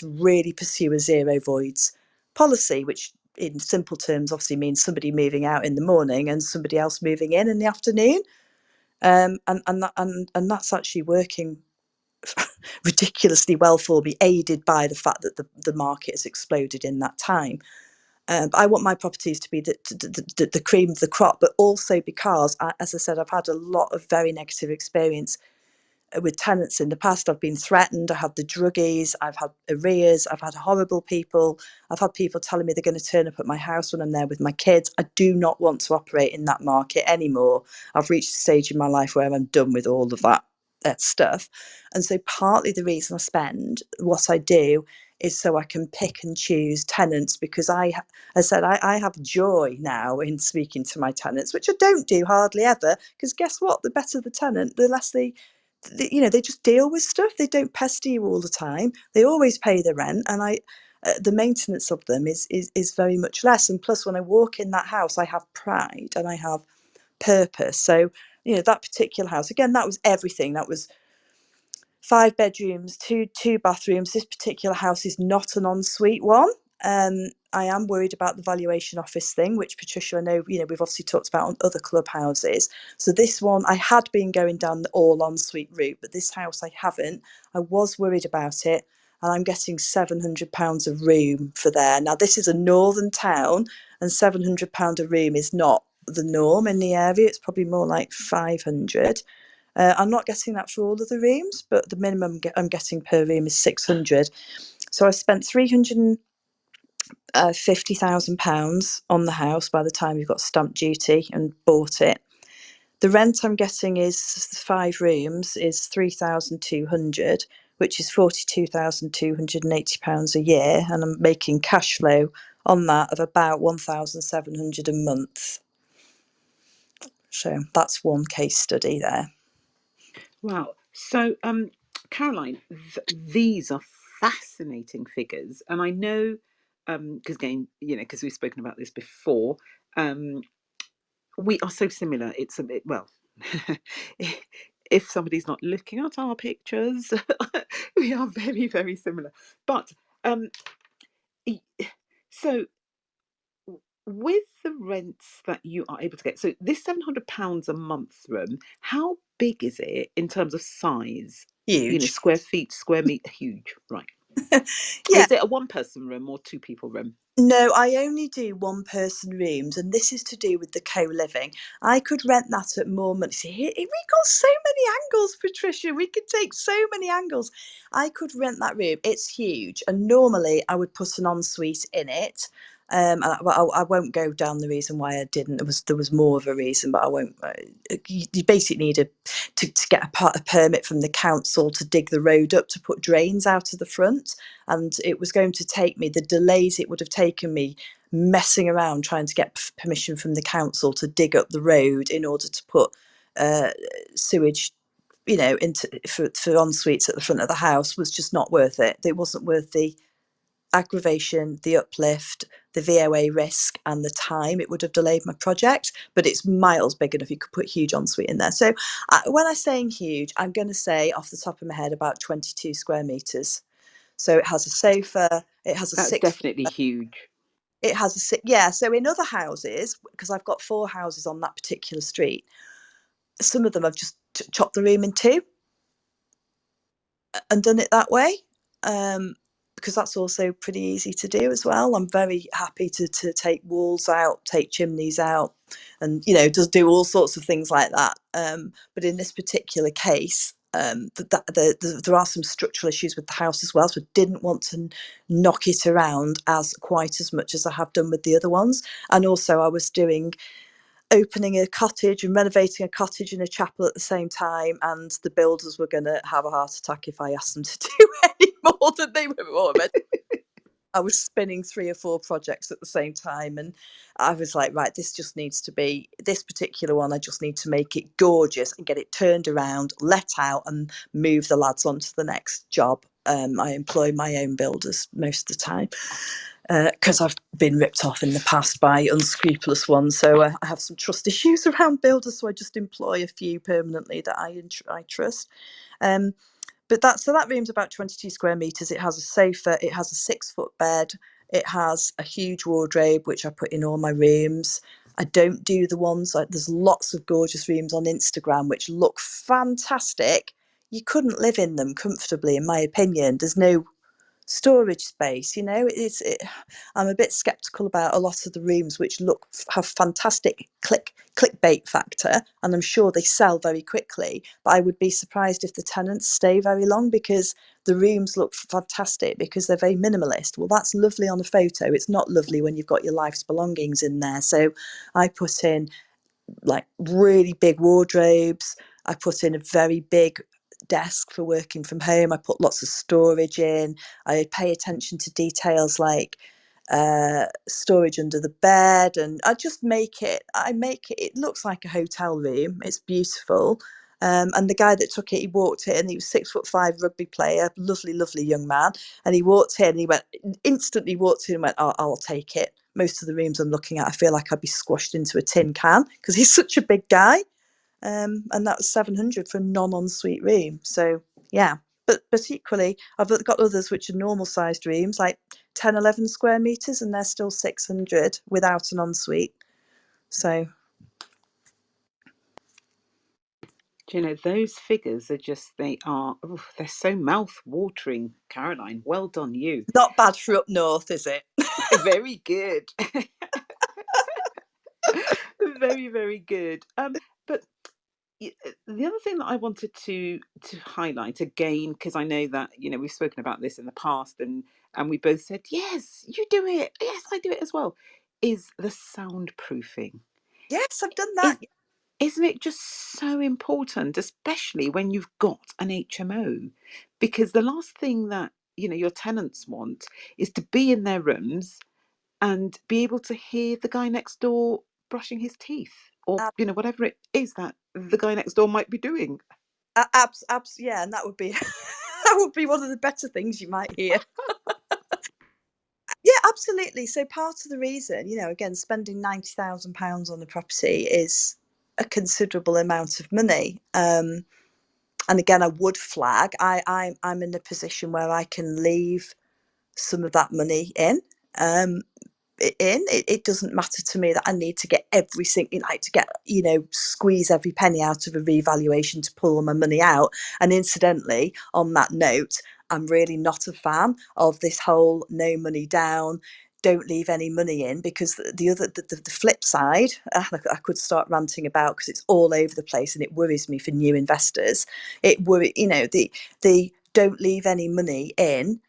really pursue a zero voids policy, which in simple terms obviously means somebody moving out in the morning and somebody else moving in the afternoon. And that's actually working ridiculously well for me, aided by the fact that the market has exploded in that time. But I want my properties to be the cream of the crop, but also because, as I said, I've had a lot of very negative experience with tenants in the past. I've been threatened. I had the druggies. I've had arrears. I've had horrible people. I've had people telling me they're going to turn up at my house when I'm there with my kids. I do not want to operate in that market anymore. I've reached a stage in my life where I'm done with all of that stuff. And so partly the reason I spend what I do is so I can pick and choose tenants, because I have joy now in speaking to my tenants, which I don't do hardly ever, because guess what? The better the tenant, the less they just deal with stuff. They don't pester you all the time. They always pay the rent, and the maintenance of them is very much less. And plus, when I walk in that house, I have pride and I have purpose. So, that particular house, again, that was everything. That was 5 bedrooms, two bathrooms. This particular house is not an ensuite one. I am worried about the valuation office thing, which, Patricia, I know, we've obviously talked about on other clubhouses. So this one, I had been going down the all ensuite route, but this house I haven't. I was worried about it, and I'm getting £700 a room for there. Now, this is a northern town, and £700 a room is not the norm in the area. It's probably more like 500. I'm not getting that for all of the rooms, but the minimum I'm getting per room is 600. So I spent £350,000 on the house by the time you've got stamp duty and bought it. The rent I'm getting is 5 rooms is 3,200, which is £42,280 a year, and I'm making cash flow on that of about 1,700 a month. So that's one case study there. Wow. So, Caroline, these are fascinating figures, and I know, because again, because we've spoken about this before, um, we are so similar. It's a bit, well, if somebody's not looking at our pictures, we are very, very similar. But so with the rents that you are able to get, so this £700 a month room, how big is it in terms of size? Huge. Square feet, square meter, huge, right? Yeah. Is it a one-person room or two-people room? No, I only do one-person rooms, and this is to do with the co-living. I could rent that at more money. See, we got so many angles, Patricia. We could take so many angles. I could rent that room. It's huge, and normally I would put an ensuite in it. I won't go down the reason why I didn't. There was more of a reason, but I won't. You basically need to get a permit from the council to dig the road up to put drains out of the front, and it was going to take me the delays it would have taken me messing around trying to get permission from the council to dig up the road in order to put sewage, into for en suites at the front of the house was just not worth it. It wasn't worth the aggravation, the uplift, the VOA risk, and the time it would have delayed my project. But it's miles big enough you could put huge ensuite in there. So when I'm saying huge, I'm going to say off the top of my head about 22 square meters. So it has a sofa, it has a That's 6 foot, definitely huge. it has a six, yeah. So in other houses, because I've got 4 houses on that particular street, some of them I've just chopped the room in two and done it that way. Um, because that's also pretty easy to do as well. I'm very happy to take walls out, take chimneys out, and just do all sorts of things like that. But in this particular case, there are some structural issues with the house as well, so I didn't want to knock it around as quite as much as I have done with the other ones. And also, I was opening a cottage and renovating a cottage and a chapel at the same time, and the builders were going to have a heart attack if I asked them to do any more than they were already. I was spinning 3 or 4 projects at the same time, and I was like, right, this just needs to be this particular one. I just need to make it gorgeous and get it turned around, let out, and move the lads on to the next job. I employ my own builders most of the time because I've been ripped off in the past by unscrupulous ones. So I have some trust issues around builders, so I just employ a few permanently that I trust. Um, but that room's about 22 square meters. It has a sofa, it has a 6 foot bed, it has a huge wardrobe which I put in all my rooms. I don't do the ones like there's lots of gorgeous rooms on Instagram which look fantastic. You couldn't live in them comfortably, in my opinion. There's no storage space. I'm a bit skeptical about a lot of the rooms which have fantastic clickbait factor, and I'm sure they sell very quickly, but I would be surprised if the tenants stay very long because the rooms look fantastic because they're very minimalist. Well, that's lovely on a photo, it's not lovely when you've got your life's belongings in there. So I put in like really big wardrobes. I put in a very big desk for working from home. I put lots of storage in. I pay attention to details like storage under the bed, and I make it looks like a hotel room. It's beautiful. And the guy that took it, he walked in, and he was 6'5" rugby player, lovely, lovely young man. And he walked in, and he went instantly walked in and went, oh, I'll take it. Most of the rooms I'm looking at, I feel like I'd be squashed into a tin can because he's such a big guy. And that was 700 for a non-ensuite room. So yeah, but equally, I've got others which are normal sized rooms, like 10, 11 square meters, and they're still 600 without an ensuite. So Do you know, those figures are just, they're so mouth watering, Caroline. Well done, you. not bad for up north, is it? Very good. Very, very good. But the other thing that I wanted to highlight again, because I know that we've spoken about this in the past, and we both said yes, you do it. Yes, I do it as well. Is the soundproofing? Yes, I've done that. Is Isn't it just so important, especially when you've got an HMO? Because the last thing that your tenants want is to be in their rooms and be able to hear the guy next door brushing his teeth, or Uh, whatever it is that the guy next door might be doing. yeah, and that would be that would be one of the better things you might hear. Yeah, absolutely. So part of the reason, again, spending £90,000 on a property is a considerable amount of money. And again, I would flag, I'm in a position where I can leave some of that money in. Um, it doesn't matter to me that I need to get every single, like to get, squeeze every penny out of a revaluation to pull my money out. And incidentally, on that note, I'm really not a fan of this whole no money down, don't leave any money in, because the flip side, I could start ranting about because it's all over the place and it worries me for new investors. The don't leave any money in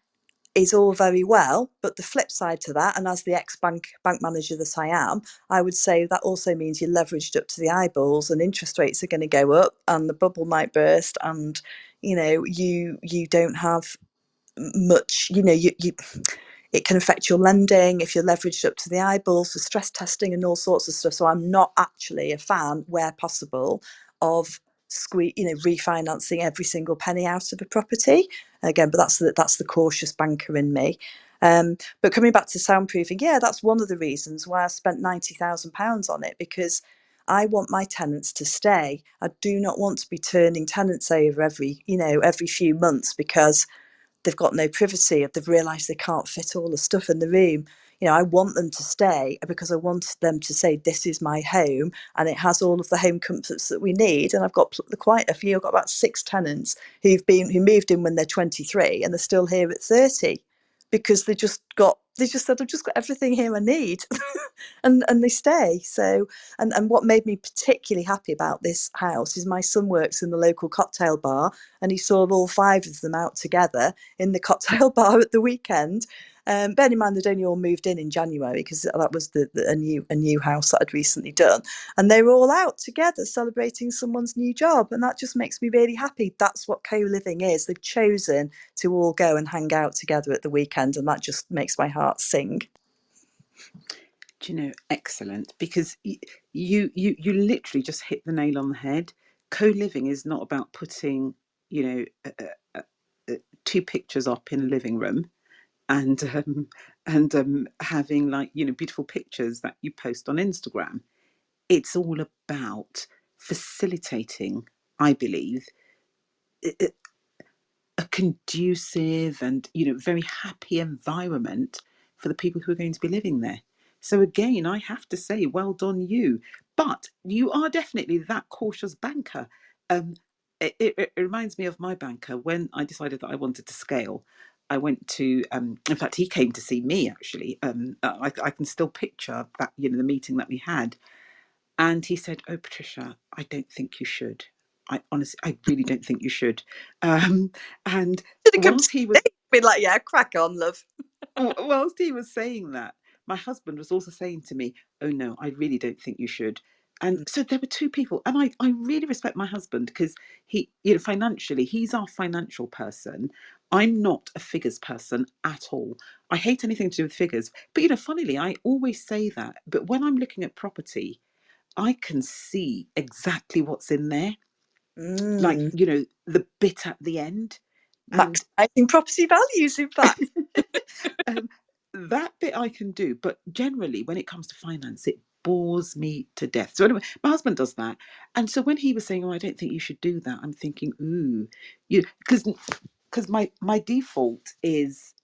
is all very well, but the flip side to that, and as the bank manager that I am, I would say that also means you're leveraged up to the eyeballs, and interest rates are going to go up, and the bubble might burst, and you don't have much. You it can affect your lending if you're leveraged up to the eyeballs for stress testing and all sorts of stuff. So I'm not actually a fan, where possible, of refinancing every single penny out of a property again. But that's the cautious banker in me. But coming back to soundproofing, yeah, that's one of the reasons why I spent £90,000 on it, because I want my tenants to stay. I do not want to be turning tenants over every few months because they've got no privacy, or they've realised they can't fit all the stuff in the room. I want them to stay because I want them to say, this is my home and it has all of the home comforts that we need. And I've got quite a few. I've got about 6 tenants who moved in when they're 23 and they're still here at 30 because they just said, I've just got everything here I need. and they stay. So, and what made me particularly happy about this house is my son works in the local cocktail bar, and he saw all 5 of them out together in the cocktail bar at the weekend. Bear in mind they'd only all moved in January because that was a new house that I'd recently done, and they were all out together celebrating someone's new job, and that just makes me really happy. That's what co-living is. They've chosen to all go and hang out together at the weekend, and that just makes my heart sing. Do you know, excellent, because you literally just hit the nail on the head. Co-living is not about putting, you know, 2 pictures up in a living room and having, like, beautiful pictures that you post on Instagram. It's all about facilitating, I believe, a conducive and very happy environment for the people who are going to be living there. So again, I have to say, well done you. But you are definitely that cautious banker. Um, it reminds me of my banker when I decided that I wanted to scale. I went to, in fact, he came to see me actually. I can still picture that, the meeting that we had. And he said, "Oh, Patricia, I don't think you should. I honestly, I really don't think you should." And Should have come to whilst he was, be like, yeah, crack on, love. whilst he was saying that, my husband was also saying to me, "Oh no, I really don't think you should." And so there were 2 people, and I really respect my husband because he, financially, he's our financial person. I'm not a figures person at all. I hate anything to do with figures. But funnily, I always say that. But when I'm looking at property, I can see exactly what's in there, like, Mm. the bit at the end. And Maximising property values, in fact. um, that bit I can do. But generally, when it comes to finance, it bores me to death. So anyway, my husband does that. And so when he was saying, "Oh, I don't think you should do that," I'm thinking, ooh, because my default is,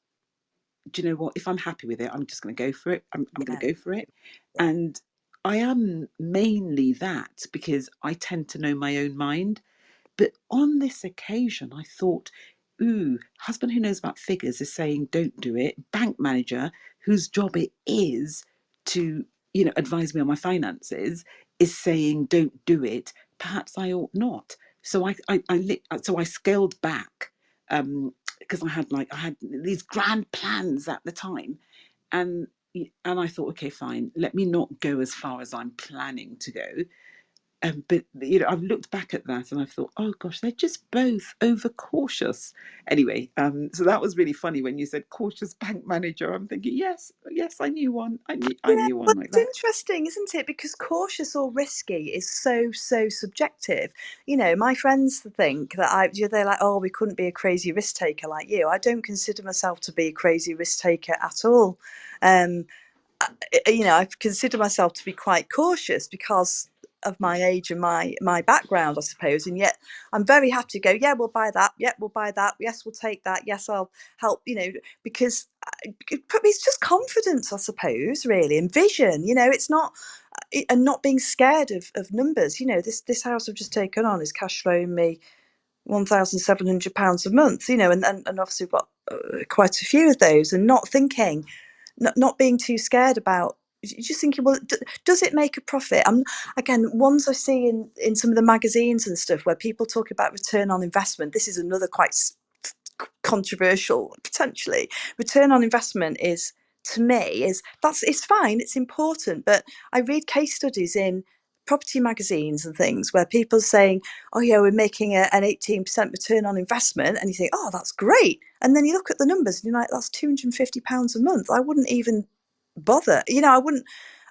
do you know what? If I'm happy with it, I'm just going to go for it. I'm going Yeah, to go for it. yeah. And I am mainly that because I tend to know my own mind. But on this occasion, I thought, ooh, husband who knows about figures is saying, don't do it. Bank manager, whose job it is to, advise me on my finances, is saying, don't do it. Perhaps I ought not. So so I scaled back, because I had these grand plans at the time, and and I thought, okay, fine, let me not go as far as I'm planning to go. But I've looked back at that and I've thought, oh gosh, they're just both overcautious. Anyway, so that was really funny when you said cautious bank manager. I'm thinking, yes, yes, I knew one. I Yeah, knew well, one like it's that. interesting, isn't it? Because cautious or risky is so subjective. My friends think that they're like, oh, we couldn't be a crazy risk taker like you. I don't consider myself to be a crazy risk taker at all. Um, I consider myself to be quite cautious because of my age and my background, I suppose. And yet, I'm very happy to go. Yeah, we'll buy that. Yeah, we'll buy that. Yes, we'll take that. Yes, I'll help. Because it's just confidence, I suppose, really, and vision. It's not, and not being scared of numbers. This house I've just taken on is cash flowing me £1,700 a month. And obviously we've got quite a few of those, and not thinking, not being too scared about, just thinking, well, does it make a profit? Again, ones I see in some of the magazines and stuff where people talk about return on investment. This is another quite controversial, potentially. Return on investment is, to me, it's fine, it's important, but I read case studies in property magazines and things where people are saying, oh yeah, we're making an 18% return on investment, and you think, oh, that's great, and then you look at the numbers and you're like, that's £250 a month. I wouldn't even bother. I wouldn't.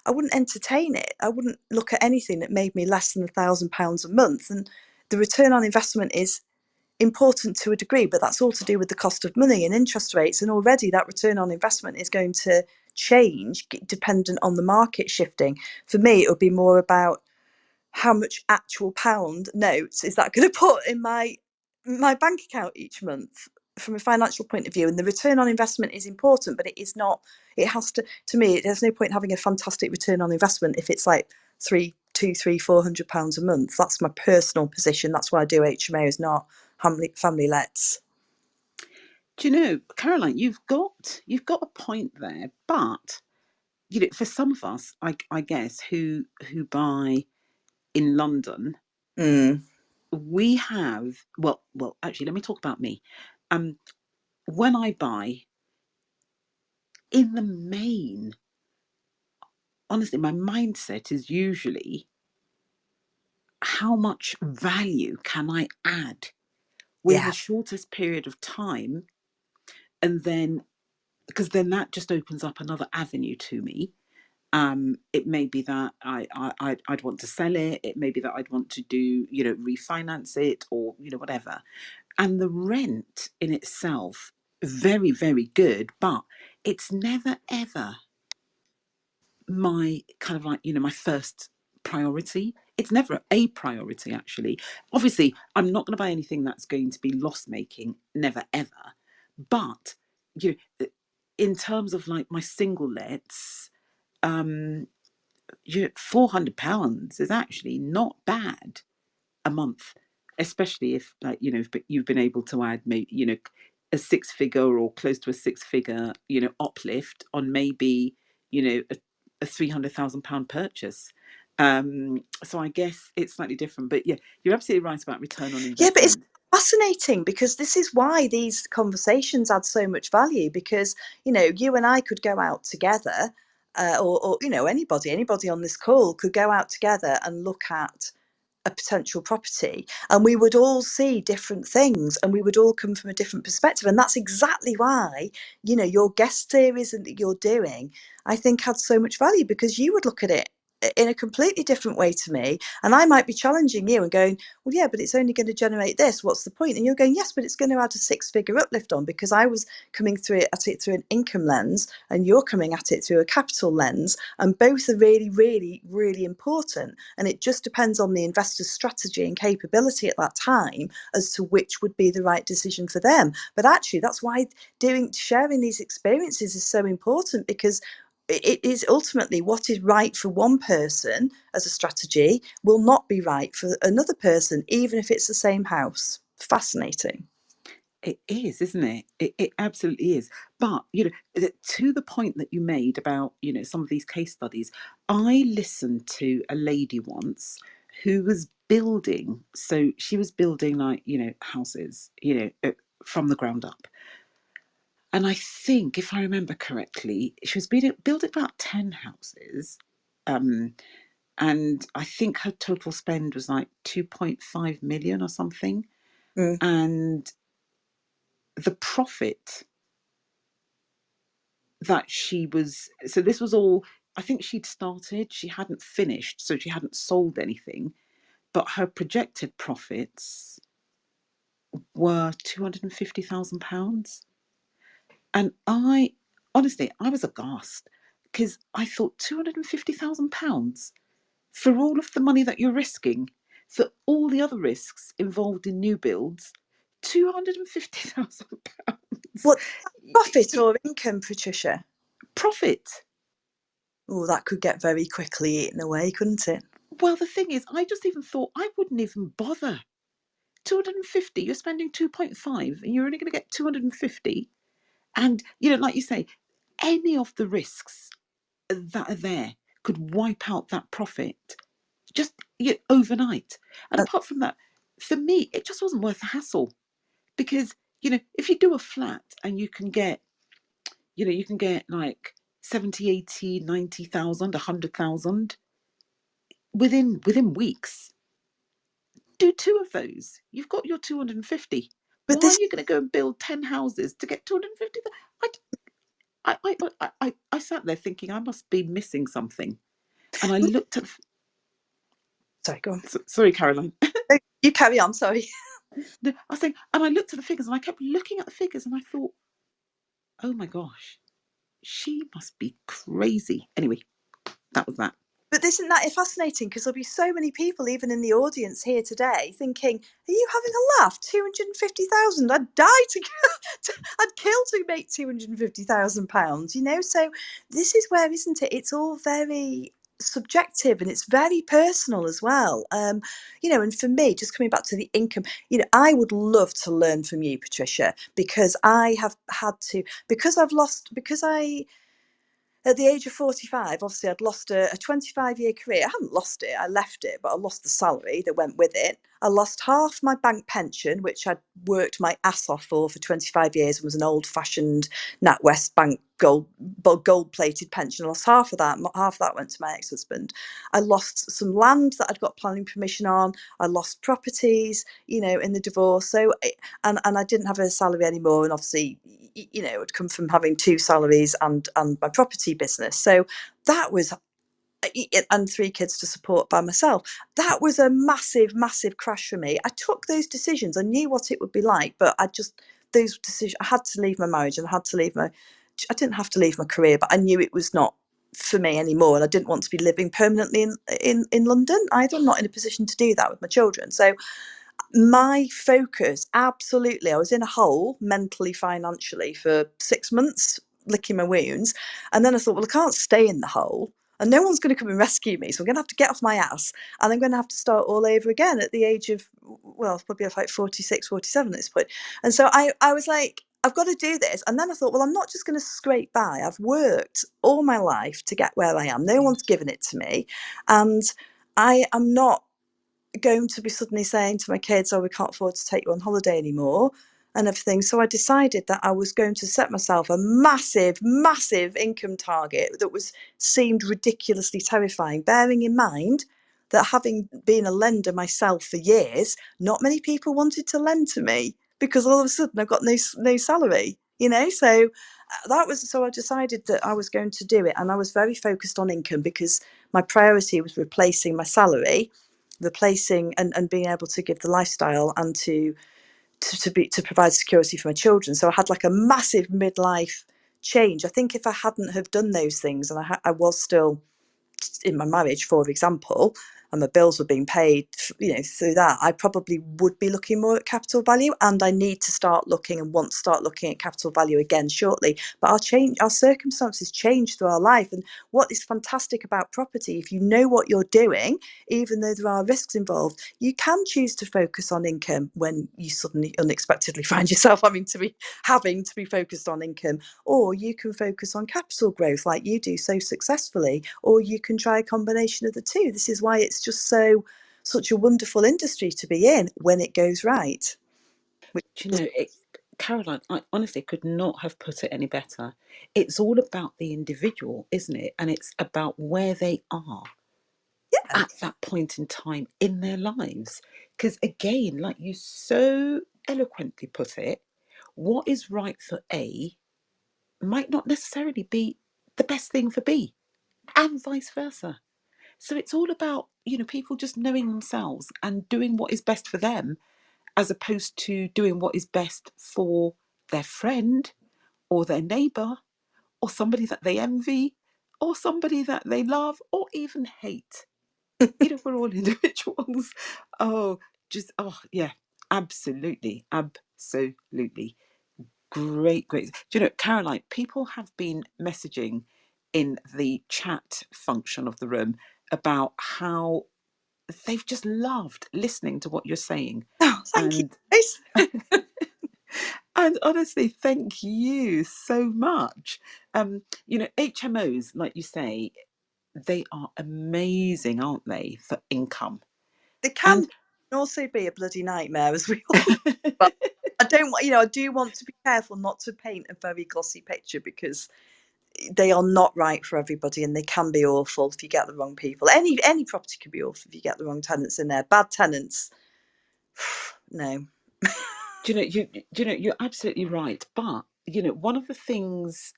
I wouldn't entertain it. I wouldn't look at anything that made me less than £1,000 a month. And the return on investment is important to a degree, but that's all to do with the cost of money and interest rates. And already that return on investment is going to change dependent on the market shifting. For me, it would be more about how much actual pound notes is that going to put in my bank account each month from a financial point of view. And the return on investment is important, but it is not, it has to me, there's no point having a fantastic return on investment if it's like £400 a month. That's my personal position. That's why I do HMOs, not family lets. Do you know, Caroline, you've got a point there, but for some of us, I guess, who buy in London, Mm, we have well actually let me talk about me. Um when I buy, in the main, honestly, my mindset is usually, how much value can I add within yeah. the shortest period of time? And then, because then that just opens up another avenue to me. It may be that I'd want to sell it. It may be that I'd want to do, refinance it, or whatever. And the rent in itself, very, very good, but it's never ever my kind of like, my first priority. It's never a priority, actually. Obviously, I'm not going to buy anything that's going to be loss making, never ever. But, in terms of like my single lets, um, £400 is actually not bad a month, especially if, like, you've been able to add, maybe, a six figure or close to a six figure, uplift on maybe, a £300,000 purchase. So I guess it's slightly different, but yeah, you're absolutely right about return on Yeah, but it's investment. fascinating because this is why these conversations add so much value because, you and I could go out together, or anybody on this call could go out together and look at a potential property and we would all see different things and we would all come from a different perspective. And that's exactly why, your guest series that you're doing, I think had so much value because you would look at it in a completely different way to me. And I might be challenging you and going, well, yeah, but it's only going to generate this. What's the point? And you're going, yes, but it's going to add a six-figure uplift on because I was coming through it at it through an income lens and you're coming at it through a capital lens. And both are really, really, really important. And it just depends on the investor's strategy and capability at that time as to which would be the right decision for them. But actually, that's why sharing these experiences is so important because it is ultimately what is right for one person as a strategy will not be right for another person, even if it's the same house. Fascinating. It is, isn't it? It absolutely is. But, to the point that you made about, some of these case studies, I listened to a lady once who was building. So she was building, like, houses, from the ground up. And I think, if I remember correctly, she was building about 10 houses. Um, and I think her total spend was like 2.5 million or something. Mm, And the profit that she was, so this was all, I think she hadn't finished, so she hadn't sold anything, but her projected profits were £250,000. And I was aghast, because I thought, £250,000 for all of the money that you're risking, for all the other risks involved in new builds, £250,000 what profit or income, Patricia? profit. Oh, that could get very quickly eaten away, couldn't it? Well, the thing is, I just even thought I wouldn't even bother. 250, you're spending 2.5 and you're only going to get 250. And, like you say, any of the risks that are there could wipe out that profit just, overnight. And Uh, apart from that, for me, it just wasn't worth the hassle, because, if you do a flat and you can get like 70, 80, 90,000, 100,000 within weeks. Do two of those. You've got your 250. but Why are this you going to go and build 10 houses to get 250? I sat there thinking I must be missing something. And I looked at, Sorry, go on. sorry, Caroline. No, you carry on. Sorry. I was saying, and I looked at the figures and I kept looking at the figures and I thought, oh my gosh, she must be crazy. Anyway, that was that. But isn't that fascinating? Because there'll be so many people, even in the audience here today, thinking, "Are you having a laugh? 250,000? I'd die I'd kill to make £250,000." You know, so this is where, isn't it? It's all very subjective and it's very personal as well. You know, and for me, just coming back to the income, you know, I would love to learn from you, Patricia, because I have had to, because I at the age of 45, obviously, I'd lost a 25-year career. I hadn't lost it, I left it, but I lost the salary that went with it. I lost half my bank pension, which I'd worked my ass off for 25 years and was an old fashioned NatWest Bank gold plated pension. I lost half of that. Half of that went to my ex husband. I lost some land that I'd got planning permission on. I lost properties, you know, in the divorce. So, and I didn't have a salary anymore. And obviously, you know, it come from having two salaries and my property business. So that was, and three kids to support by myself. That was a massive, massive crash for me. I took those decisions. I knew what it would be like, but those decisions, I had to leave my marriage and I had to leave I didn't have to leave my career, but I knew it was not for me anymore. And I didn't want to be living permanently in London either. I'm not in a position to do that with my children. So my focus, absolutely, I was in a hole mentally, financially for 6 months, licking my wounds. And then I thought, well, I can't stay in the hole and no one's going to come and rescue me. So I'm going to have to get off my ass and I'm going to have to start all over again at the age of, well, probably like 46, 47 at this point. And so I was like, I've got to do this. And then I thought, well, I'm not just going to scrape by. I've worked all my life to get where I am. No one's given it to me. And I am not going to be suddenly saying to my kids, oh, we can't afford to take you on holiday anymore and everything. So I decided that I was going to set myself a massive, massive income target that seemed ridiculously terrifying, bearing in mind that having been a lender myself for years, not many people wanted to lend to me because all of a sudden I've got no salary, you know. So so I decided that I was going to do it, and I was very focused on income because my priority was replacing my salary, replacing and being able to give the lifestyle and to provide security for my children. So I had like a massive midlife change. I think if I hadn't have done those things and I was still in my marriage, for example, and my bills were being paid, you know, through that, I probably would be looking more at capital value. And I need to start looking and want to start looking at capital value again shortly. But our circumstances change through our life. And what is fantastic about property, if you know what you're doing, even though there are risks involved, you can choose to focus on income when you suddenly unexpectedly find yourself having to be focused on income, or you can focus on capital growth like you do so successfully, or you can try a combination of the two. This is why it's just such a wonderful industry to be in when it goes right. Which Do you know, Caroline, I honestly could not have put it any better. It's all about the individual, isn't it? And it's about where they are yeah, at that point in time in their lives. Because again, like you so eloquently put it, what is right for A might not necessarily be the best thing for B, and vice versa. So it's all about, you know, people just knowing themselves and doing what is best for them, as opposed to doing what is best for their friend or their neighbour or somebody that they envy or somebody that they love or even hate. You know, we're all individuals. Oh, oh, yeah, absolutely, absolutely. Great, great. Do you know, Caroline, people have been messaging in the chat function of the room about how they've just loved listening to what you're saying. oh, thank you, And Grace. and honestly, thank you so much. You know, HMOs, like you say, they are amazing, aren't they, for income? They And can also be a bloody nightmare, as we all know. But I don't want, I do want to be careful not to paint a very glossy picture, because they are not right for everybody, and they can be awful if you get the wrong people. Any property can be awful if you get the wrong tenants in there. Bad tenants, no. do you know, you're absolutely right. But you know, one of the things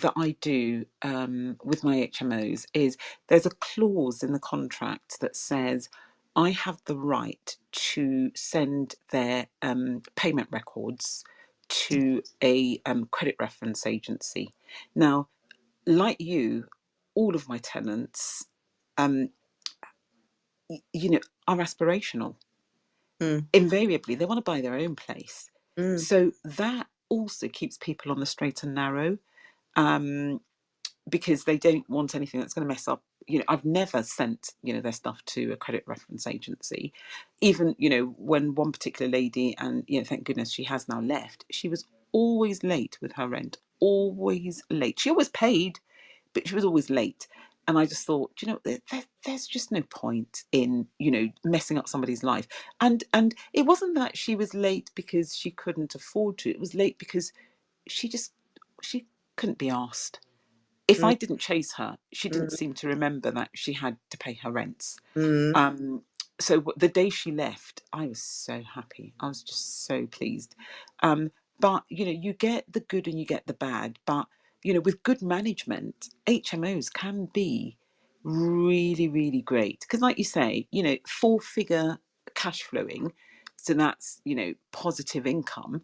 that I do with my HMOs is there's a clause in the contract that says I have the right to send their payment records to a credit reference agency. Now, like you, all of my tenants, um, are aspirational. Mm, Invariably, they want to buy their own place. mm, So that also keeps people on the straight and narrow. Um, because they don't want anything that's going to mess up. I've never sent their stuff to a credit reference agency. Even when one particular lady, and thank goodness she has now left, she was always late with her rent, always late. She always paid, but she was always late. And I just thought, there's just no point in messing up somebody's life. And it wasn't that she was late because she couldn't afford to. It was late because she just she couldn't be asked. If mm, I didn't chase her, she didn't mm, seem to remember that she had to pay her rents. mm. So the day she left, I was so happy. I was just so pleased. Um, but you get the good and you get the bad. But with good management, HMOs can be really, really great. Because, like you say, four-figure cash flowing, so that's positive income,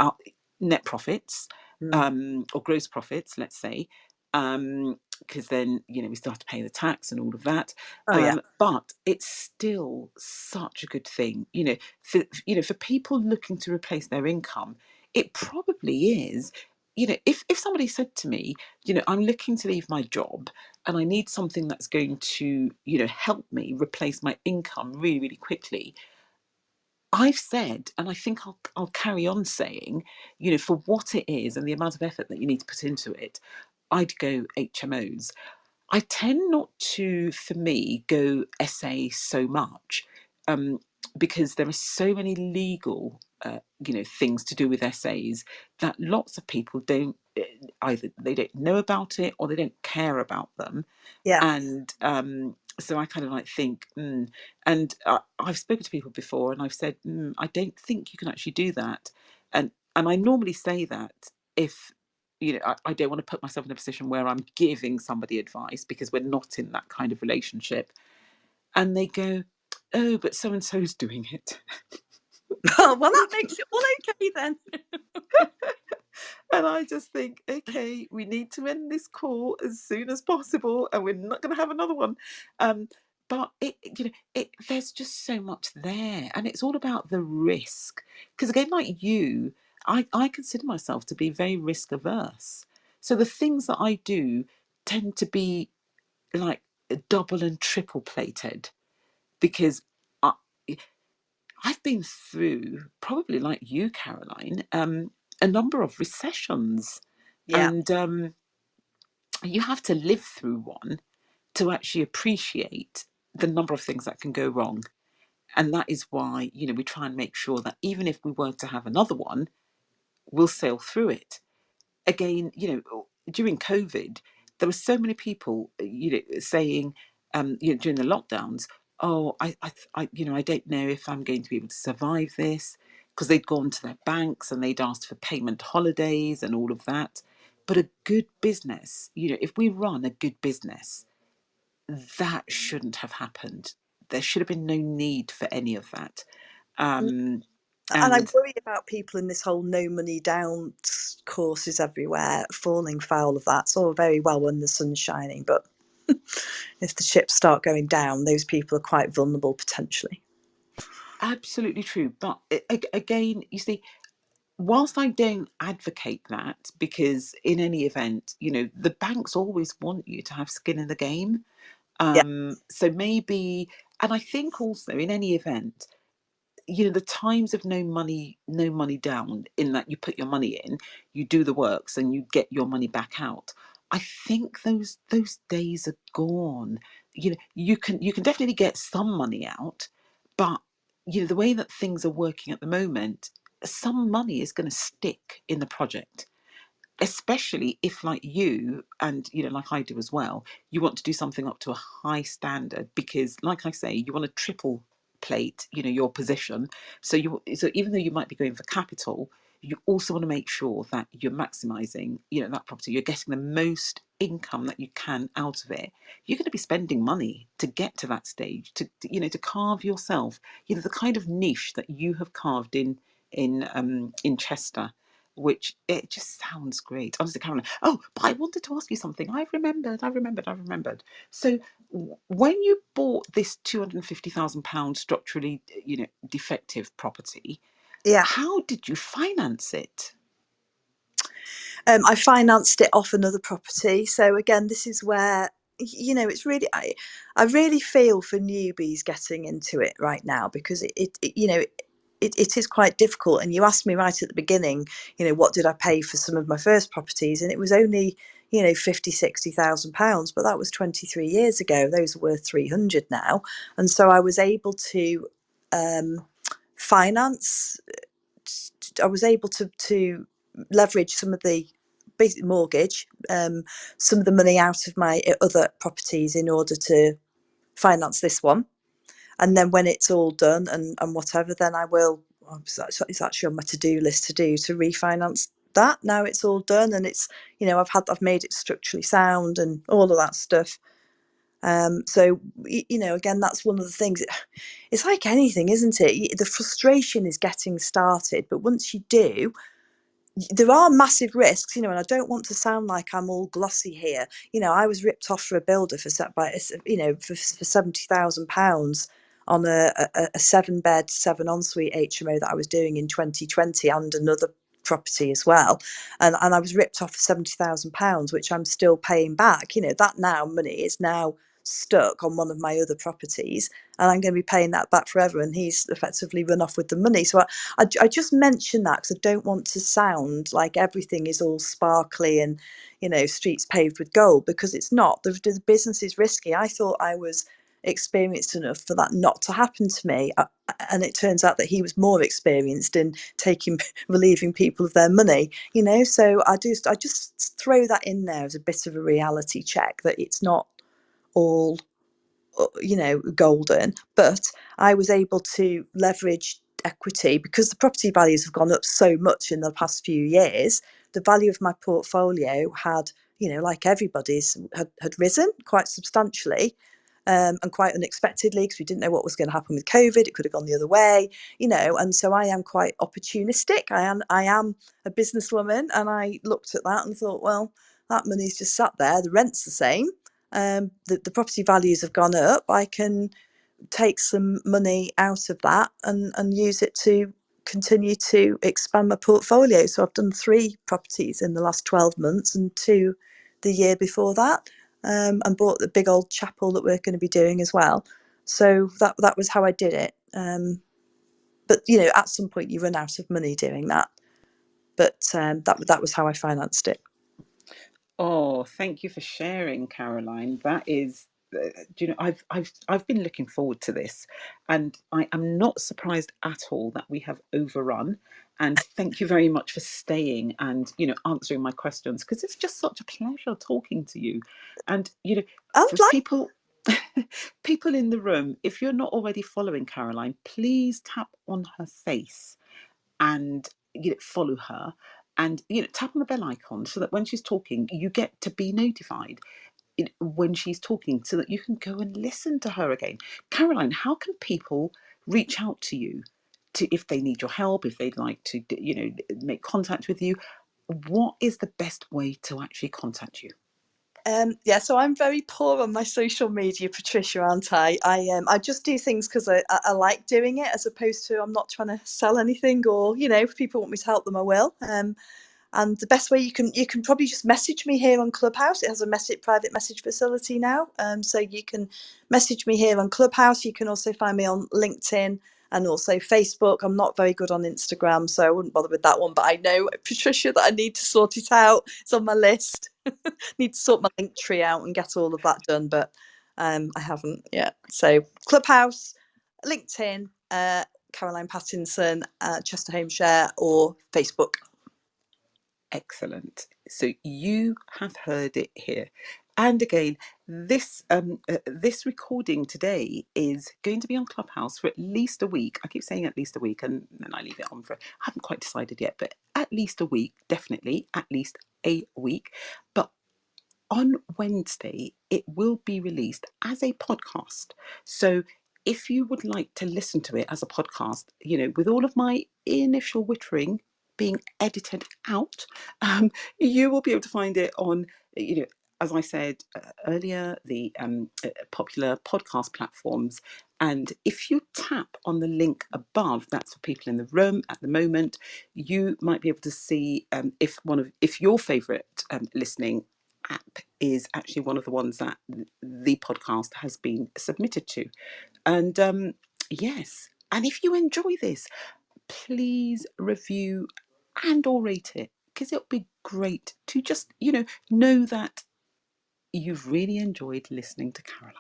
up net profits, Mm. or gross profits, let's say. Because then we still have to pay the tax and all of that, Oh yeah. but it's still such a good thing, for people looking to replace their income. It probably is. If somebody said to me, I'm looking to leave my job and I need something that's going to, help me replace my income really, really quickly. I've said, and I think I'll carry on saying, for what it is and the amount of effort that you need to put into it, I'd go HMOs. I tend not to, for me, go SA so much, um, because there are so many legal, things to do with SAs that lots of people don't, either they don't know about it or they don't care about them. Yeah. And so I kind of like think, and I've spoken to people before, and I've said, I don't think you can actually do that. And I normally say that if I don't want to put myself in a position where I'm giving somebody advice, because we're not in that kind of relationship. And they go, oh, but so and so's doing it. Well, that makes it all okay then. And I just think, okay, we need to end this call as soon as possible, and we're not going to have another one. Um, but there's just so much there, and it's all about the risk. Because again, like you, I consider myself to be very risk averse. So the things that I do tend to be like double and triple plated, because I, I've been through, probably like you, Caroline, a number of recessions, Yeah. and you have to live through one to actually appreciate the number of things that can go wrong. And that is why we try and make sure that even if we were to have another one, we'll sail through it. Again, during COVID, there were so many people, saying, during the lockdowns, oh, I don't know if I'm going to be able to survive this, because they'd gone to their banks and they'd asked for payment holidays and all of that. But a good business, if we run a good business, that shouldn't have happened. There should have been no need for any of that. Mm. Um, And I and worry about people in this whole no money down courses everywhere falling foul of that. It's all very well when the sun's shining, but if the chips start going down, those people are quite vulnerable potentially. absolutely true. But again, you see, whilst I don't advocate that, because in any event, the banks always want you to have skin in the game. Yeah. So maybe, and I think also in any event, the times of no money down, in that you put your money in, you do the works, and you get your money back out. I think those days are gone. You can definitely get some money out, but the way that things are working at the moment, some money is going to stick in the project, especially if, like you, and like I do as well, you want to do something up to a high standard, because like I say, you want to triple plate your position. So even though you might be going for capital, you also want to make sure that you're maximizing, that property. You're getting the most income that you can out of it. You're going to be spending money to get to that stage, to carve yourself, the kind of niche that you have carved in Chester, which it just sounds great. Honestly, Caroline. Oh, but I wanted to ask you something. I remembered. So when you bought this £250,000 structurally, defective property, Yeah. how did you finance it? I financed it off another property. So again, this is where it's really I really feel for newbies getting into it right now, because it is quite difficult. And you asked me right at the beginning, what did I pay for some of my first properties, and it was only 50,000-60,000 pounds, but that was 23 years ago. Those are worth 300 now, and so I was able to finance. I was able to leverage some of the basic mortgage, some of the money out of my other properties in order to finance this one. And then when it's all done and whatever, then I will. It's actually on my to-do list to refinance that. Now it's all done, and it's I've made it structurally sound and all of that stuff. So again, that's one of the things. It's like anything, isn't it? The frustration is getting started, but once you do, there are massive risks, and I don't want to sound like I'm all glossy here. I was ripped off for a builder for for £70,000 on a 7-bed, 7-ensuite HMO that I was doing in 2020, and another property as well. And I was ripped off for £70,000, which I'm still paying back. That now money is now stuck on one of my other properties, and I'm going to be paying that back forever. And he's effectively run off with the money. So I just mention that because I don't want to sound like everything is all sparkly and streets paved with gold, because it's not. The business is risky. I thought I was experienced enough for that not to happen to me, and it turns out that he was more experienced in relieving people of their money. So I just throw that in there as a bit of a reality check, that it's not all golden. But I was able to leverage equity because the property values have gone up so much in the past few years. The value of my portfolio had, like everybody's, had risen quite substantially. And quite unexpectedly, because we didn't know what was going to happen with COVID. It could have gone the other way, and so I am quite opportunistic. I am a businesswoman, and I looked at that and thought, well, that money's just sat there. The rent's the same. The property values have gone up. I can take some money out of that and use it to continue to expand my portfolio. So I've done 3 properties in the last 12 months and 2 the year before that, and bought the big old chapel that we're going to be doing as well. So that was how I did it. But at some point you run out of money doing that. But that was how I financed it. Oh, thank you for sharing, Caroline. That is, I've been looking forward to this, and I am not surprised at all that we have overrun. And thank you very much for staying and answering my questions, because it's just such a pleasure talking to you. And I'd for like. people in the room, if you're not already following Caroline, please tap on her face and follow her, and tap on the bell icon so that when she's talking you get to be notified when she's talking, so that you can go and listen to her again. Caroline, how can people reach out to you, if they need your help, if they'd like to make contact with you? What is the best way to actually contact you? Yeah, so I'm very poor on my social media, Patricia, aren't I? I just do things because I like doing it, as opposed to I'm not trying to sell anything, or if people want me to help them, I will. And the best way, you can probably just message me here on Clubhouse. It has a private message facility now, so you can message me here on Clubhouse. You can also find me on LinkedIn and also Facebook. I'm not very good on Instagram, so I wouldn't bother with that one. But I know, Patricia, that I need to sort it out. It's on my list. Need to sort my link tree out and get all of that done, but I haven't yet. So Clubhouse, LinkedIn, Caroline Pattinson, Chester Home Share, or Facebook. Excellent. So you have heard it here. And again, this recording today is going to be on Clubhouse for at least a week. I keep saying at least a week, and then I leave it on for. I haven't quite decided yet, but at least a week, definitely at least a week. But on Wednesday, it will be released as a podcast. So if you would like to listen to it as a podcast, with all of my initial wittering being edited out, you will be able to find it on, as I said earlier, the popular podcast platforms. And if you tap on the link above, that's for people in the room at the moment, you might be able to see if your favourite listening app is actually one of the ones that the podcast has been submitted to. And yes, and if you enjoy this, please review and or rate it, because it'll be great to just know that you've really enjoyed listening to Caroline.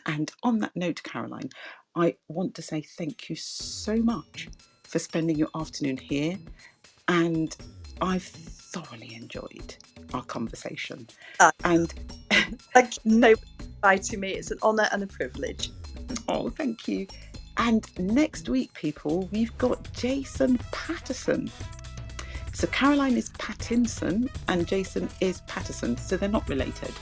And on that note, Caroline, I want to say thank you so much for spending your afternoon here, and I've thoroughly enjoyed our conversation. Uh, And Thank you so much for inviting me. It's an honour and a privilege. oh, thank you. And next week, people, we've got Jason Patterson. So Caroline is Pattinson and Jason is Patterson, so they're not related.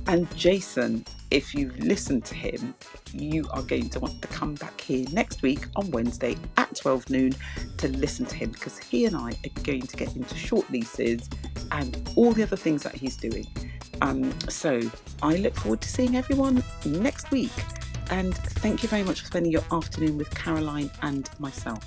And Jason, if you've listened to him, you are going to want to come back here next week on Wednesday at 12 noon to listen to him, because he and I are going to get into short leases and all the other things that he's doing. So I look forward to seeing everyone next week. And thank you very much for spending your afternoon with Caroline and myself.